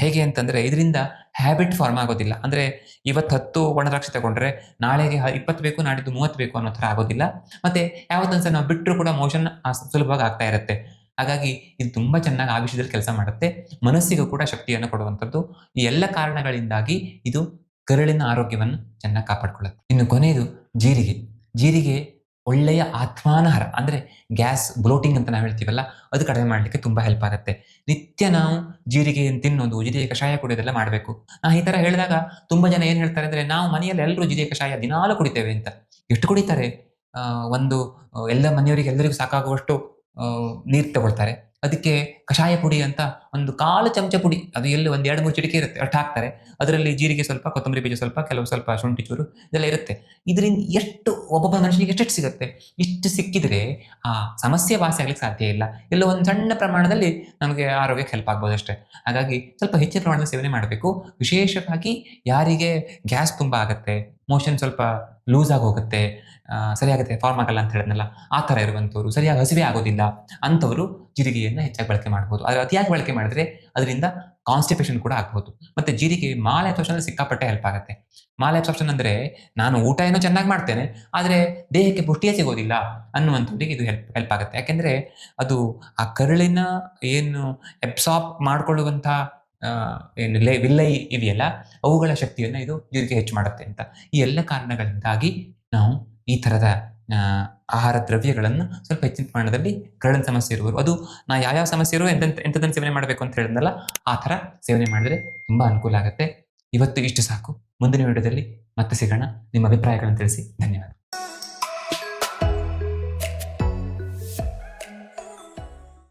ಹೇಗೆ ಅಂತಂದ್ರೆ ಇದರಿಂದ ಹ್ಯಾಬಿಟ್ ಫಾರ್ಮ್ ಆಗೋದಿಲ್ಲ. ಅಂದ್ರೆ ಇವತ್ತು 10 ಒಣ ದ್ರಾಕ್ಷಿ ತಗೊಂಡ್ರೆ ನಾಳೆಗೆ 20 ಬೇಕು, ನಾಡಿದ್ದು 30 ಬೇಕು ಅನ್ನೋ ತರ ಆಗೋದಿಲ್ಲ. ಮತ್ತೆ ಯಾವತ್ತೊಂದ್ಸಲ ನಾವು ಬಿಟ್ಟರು ಕೂಡ ಮೋಷನ್ ಸುಲಭವಾಗಿ ಆಗ್ತಾ ಇರುತ್ತೆ. ಹಾಗಾಗಿ ಇದು ತುಂಬಾ ಚೆನ್ನಾಗಿ ಆ ವಿಷಯದಲ್ಲಿ ಕೆಲಸ ಮಾಡುತ್ತೆ. ಮನಸ್ಸಿಗೂ ಕೂಡ ಶಕ್ತಿಯನ್ನು ಕೊಡುವಂಥದ್ದು. ಈ ಎಲ್ಲ ಕಾರಣಗಳಿಂದಾಗಿ ಇದು ಕರಳಿನ ಆರೋಗ್ಯವನ್ನು ಚೆನ್ನಾಗಿ ಕಾಪಾಡ್ಕೊಳ್ಳುತ್ತೆ. ಇನ್ನು ಕೊನೆಯದು ಜೀರಿಗೆ ಒಳ್ಳೆಯ ಆತ್ಮಾನಹಾರ. ಅಂದ್ರೆ ಗ್ಯಾಸ್ ಬ್ಲೋಟಿಂಗ್ ಅಂತ ನಾವು ಹೇಳ್ತೀವಲ್ಲ, ಅದು ಕಡಿಮೆ ಮಾಡ್ಲಿಕ್ಕೆ ತುಂಬಾ ಹೆಲ್ಪ್ ಆಗುತ್ತೆ. ನಿತ್ಯ ನಾವು ಜೀರಿಗೆಯನ್ನು ತಿನ್ನೋದು, ಜೀರಿಗೆ ಕಷಾಯ ಕುಡಿಯೋದೆಲ್ಲ ಮಾಡಬೇಕು. ಈ ತರ ಹೇಳಿದಾಗ ತುಂಬಾ ಜನ ಏನ್ ಹೇಳ್ತಾರೆ ಅಂದ್ರೆ, ನಾವು ಮನೆಯಲ್ಲಿ ಎಲ್ಲರೂ ಜೀರಿಗೆ ಕಷಾಯ ದಿನಾಲು ಕುಡಿತೇವೆ ಅಂತ. ಎಷ್ಟು ಕುಡಿತಾರೆ? ಎಲ್ಲ ಮನೆಯವರಿಗೆ ಎಲ್ಲರಿಗೂ ಸಾಕಾಗುವಷ್ಟು ನೀರು ತಗೊಳ್ತಾರೆ. ಅದಕ್ಕೆ ಕಷಾಯ ಪುಡಿ ಅಂತ ಒಂದು 1/4 ಚಮಚ ಪುಡಿ, ಅದು ಎಲ್ಲಿ 1-2-3 ಚಿಟಿಕೆ ಇರುತ್ತೆ, ಅಷ್ಟು ಹಾಕ್ತಾರೆ. ಅದರಲ್ಲಿ ಜೀರಿಗೆ ಸ್ವಲ್ಪ, ಕೊತ್ತಂಬರಿ ಬೀಜ ಸ್ವಲ್ಪ, ಕೆಲವು ಸ್ವಲ್ಪ ಶುಂಠಿ ಚೂರು, ಇದೆಲ್ಲ ಇರುತ್ತೆ. ಇದರಿಂದ ಒಬ್ಬೊಬ್ಬ ಮನುಷ್ಯನಿಗೆ ಎಷ್ಟೆಷ್ಟು ಸಿಗುತ್ತೆ? ಇಷ್ಟು ಸಿಕ್ಕಿದ್ರೆ ಆ ಸಮಸ್ಯೆ ವಾಸಿ ಆಗ್ಲಿಕ್ಕೆ ಸಾಧ್ಯ ಇಲ್ಲ. ಎಲ್ಲೋ ಒಂದು ಸಣ್ಣ ಪ್ರಮಾಣದಲ್ಲಿ ನಮಗೆ ಆರೋಗ್ಯಕ್ಕೆ ಹೆಲ್ಪ್ ಆಗ್ಬೋದು ಅಷ್ಟೇ. ಹಾಗಾಗಿ ಸ್ವಲ್ಪ ಹೆಚ್ಚಿನ ಪ್ರಮಾಣದಲ್ಲಿ ಸೇವನೆ ಮಾಡಬೇಕು. ವಿಶೇಷವಾಗಿ ಯಾರಿಗೆ ಗ್ಯಾಸ್ ತುಂಬಾ ಆಗುತ್ತೆ, ಮೋಷನ್ ಸ್ವಲ್ಪ ಲೂಸ್ ಆಗಿ ಹೋಗುತ್ತೆ, ಸರಿಯಾಗುತ್ತೆ ಫಾರ್ಮ್ ಆಗಲ್ಲ ಅಂತ ಹೇಳಿದ್ನಲ್ಲ, ಆ ಥರ ಇರುವಂಥವ್ರು, ಸರಿಯಾಗಿ ಹಸಿವೆ ಆಗೋದಿಲ್ಲ ಅಂಥವರು ಜೀರಿಗೆಯನ್ನು ಹೆಚ್ಚಾಗಿ ಬಳಕೆ ಮಾಡ್ಬೋದು. ಆದರೆ ಅತಿಯಾಗಿ ಬಳಕೆ ಮಾಡಿದ್ರೆ ಅದರಿಂದ ಕಾನ್ಸ್ಟಿಪೇಷನ್ ಕೂಡ ಆಗ್ಬೋದು. ಮತ್ತೆ ಜೀರಿಗೆ ಮಾಲ್ ಅಬ್ಸಾರ್ಪ್ಷನ್ ಸಿಕ್ಕಾಪಟ್ಟೆ ಹೆಲ್ಪ್ ಆಗುತ್ತೆ. ಮಾಲ್ ಅಬ್ಸಾರ್ಪ್ಷನ್ ಅಂದರೆ ನಾನು ಊಟ ಏನೋ ಚೆನ್ನಾಗಿ ಮಾಡ್ತೇನೆ, ಆದರೆ ದೇಹಕ್ಕೆ ಪುಷ್ಟಿಯೇ ಸಿಗೋದಿಲ್ಲ ಅನ್ನುವಂಥವ್ರಿಗೆ ಇದು ಹೆಲ್ಪ್ ಆಗುತ್ತೆ. ಯಾಕೆಂದರೆ ಅದು ಆ ಕರುಳಿನ ಏನು ಅಬ್ಸಾರ್ಬ್ ಮಾಡ್ಕೊಳ್ಳುವಂಥ ಏನು ವಿಲ್ಲೈ ಇವೆಯಲ್ಲ, ಅವುಗಳ ಶಕ್ತಿಯನ್ನು ಇದು ಜೀರಿಗೆ ಹೆಚ್ಚು ಮಾಡುತ್ತೆ ಅಂತ. ಈ ಎಲ್ಲ ಕಾರಣಗಳಿಂದಾಗಿ ನಾವು ಈ ಥರದ ಆಹಾರ ದ್ರವ್ಯಗಳನ್ನು ಸ್ವಲ್ಪ ಹೆಚ್ಚಿನ ಪ್ರಮಾಣದಲ್ಲಿ ಕರಳಿನ ಸಮಸ್ಯೆ ಇರುವರು, ಅದು ನಾ ಯಾವ್ಯಾವ ಸಮಸ್ಯೆ ಇರೋ ಎಂಥದನ್ನು ಸೇವನೆ ಮಾಡಬೇಕು ಅಂತ ಹೇಳಿದ್ನಲ್ಲ, ಆ ಥರ ಸೇವನೆ ಮಾಡಿದ್ರೆ ತುಂಬ ಅನುಕೂಲ ಆಗುತ್ತೆ. ಇವತ್ತು ಇಷ್ಟು ಸಾಕು. ಮುಂದಿನ ವಿಡಿಯೋದಲ್ಲಿ ಮತ್ತೆ ಸಿಗೋಣ. ನಿಮ್ಮ ಅಭಿಪ್ರಾಯಗಳನ್ನು ತಿಳಿಸಿ. ಧನ್ಯವಾದ.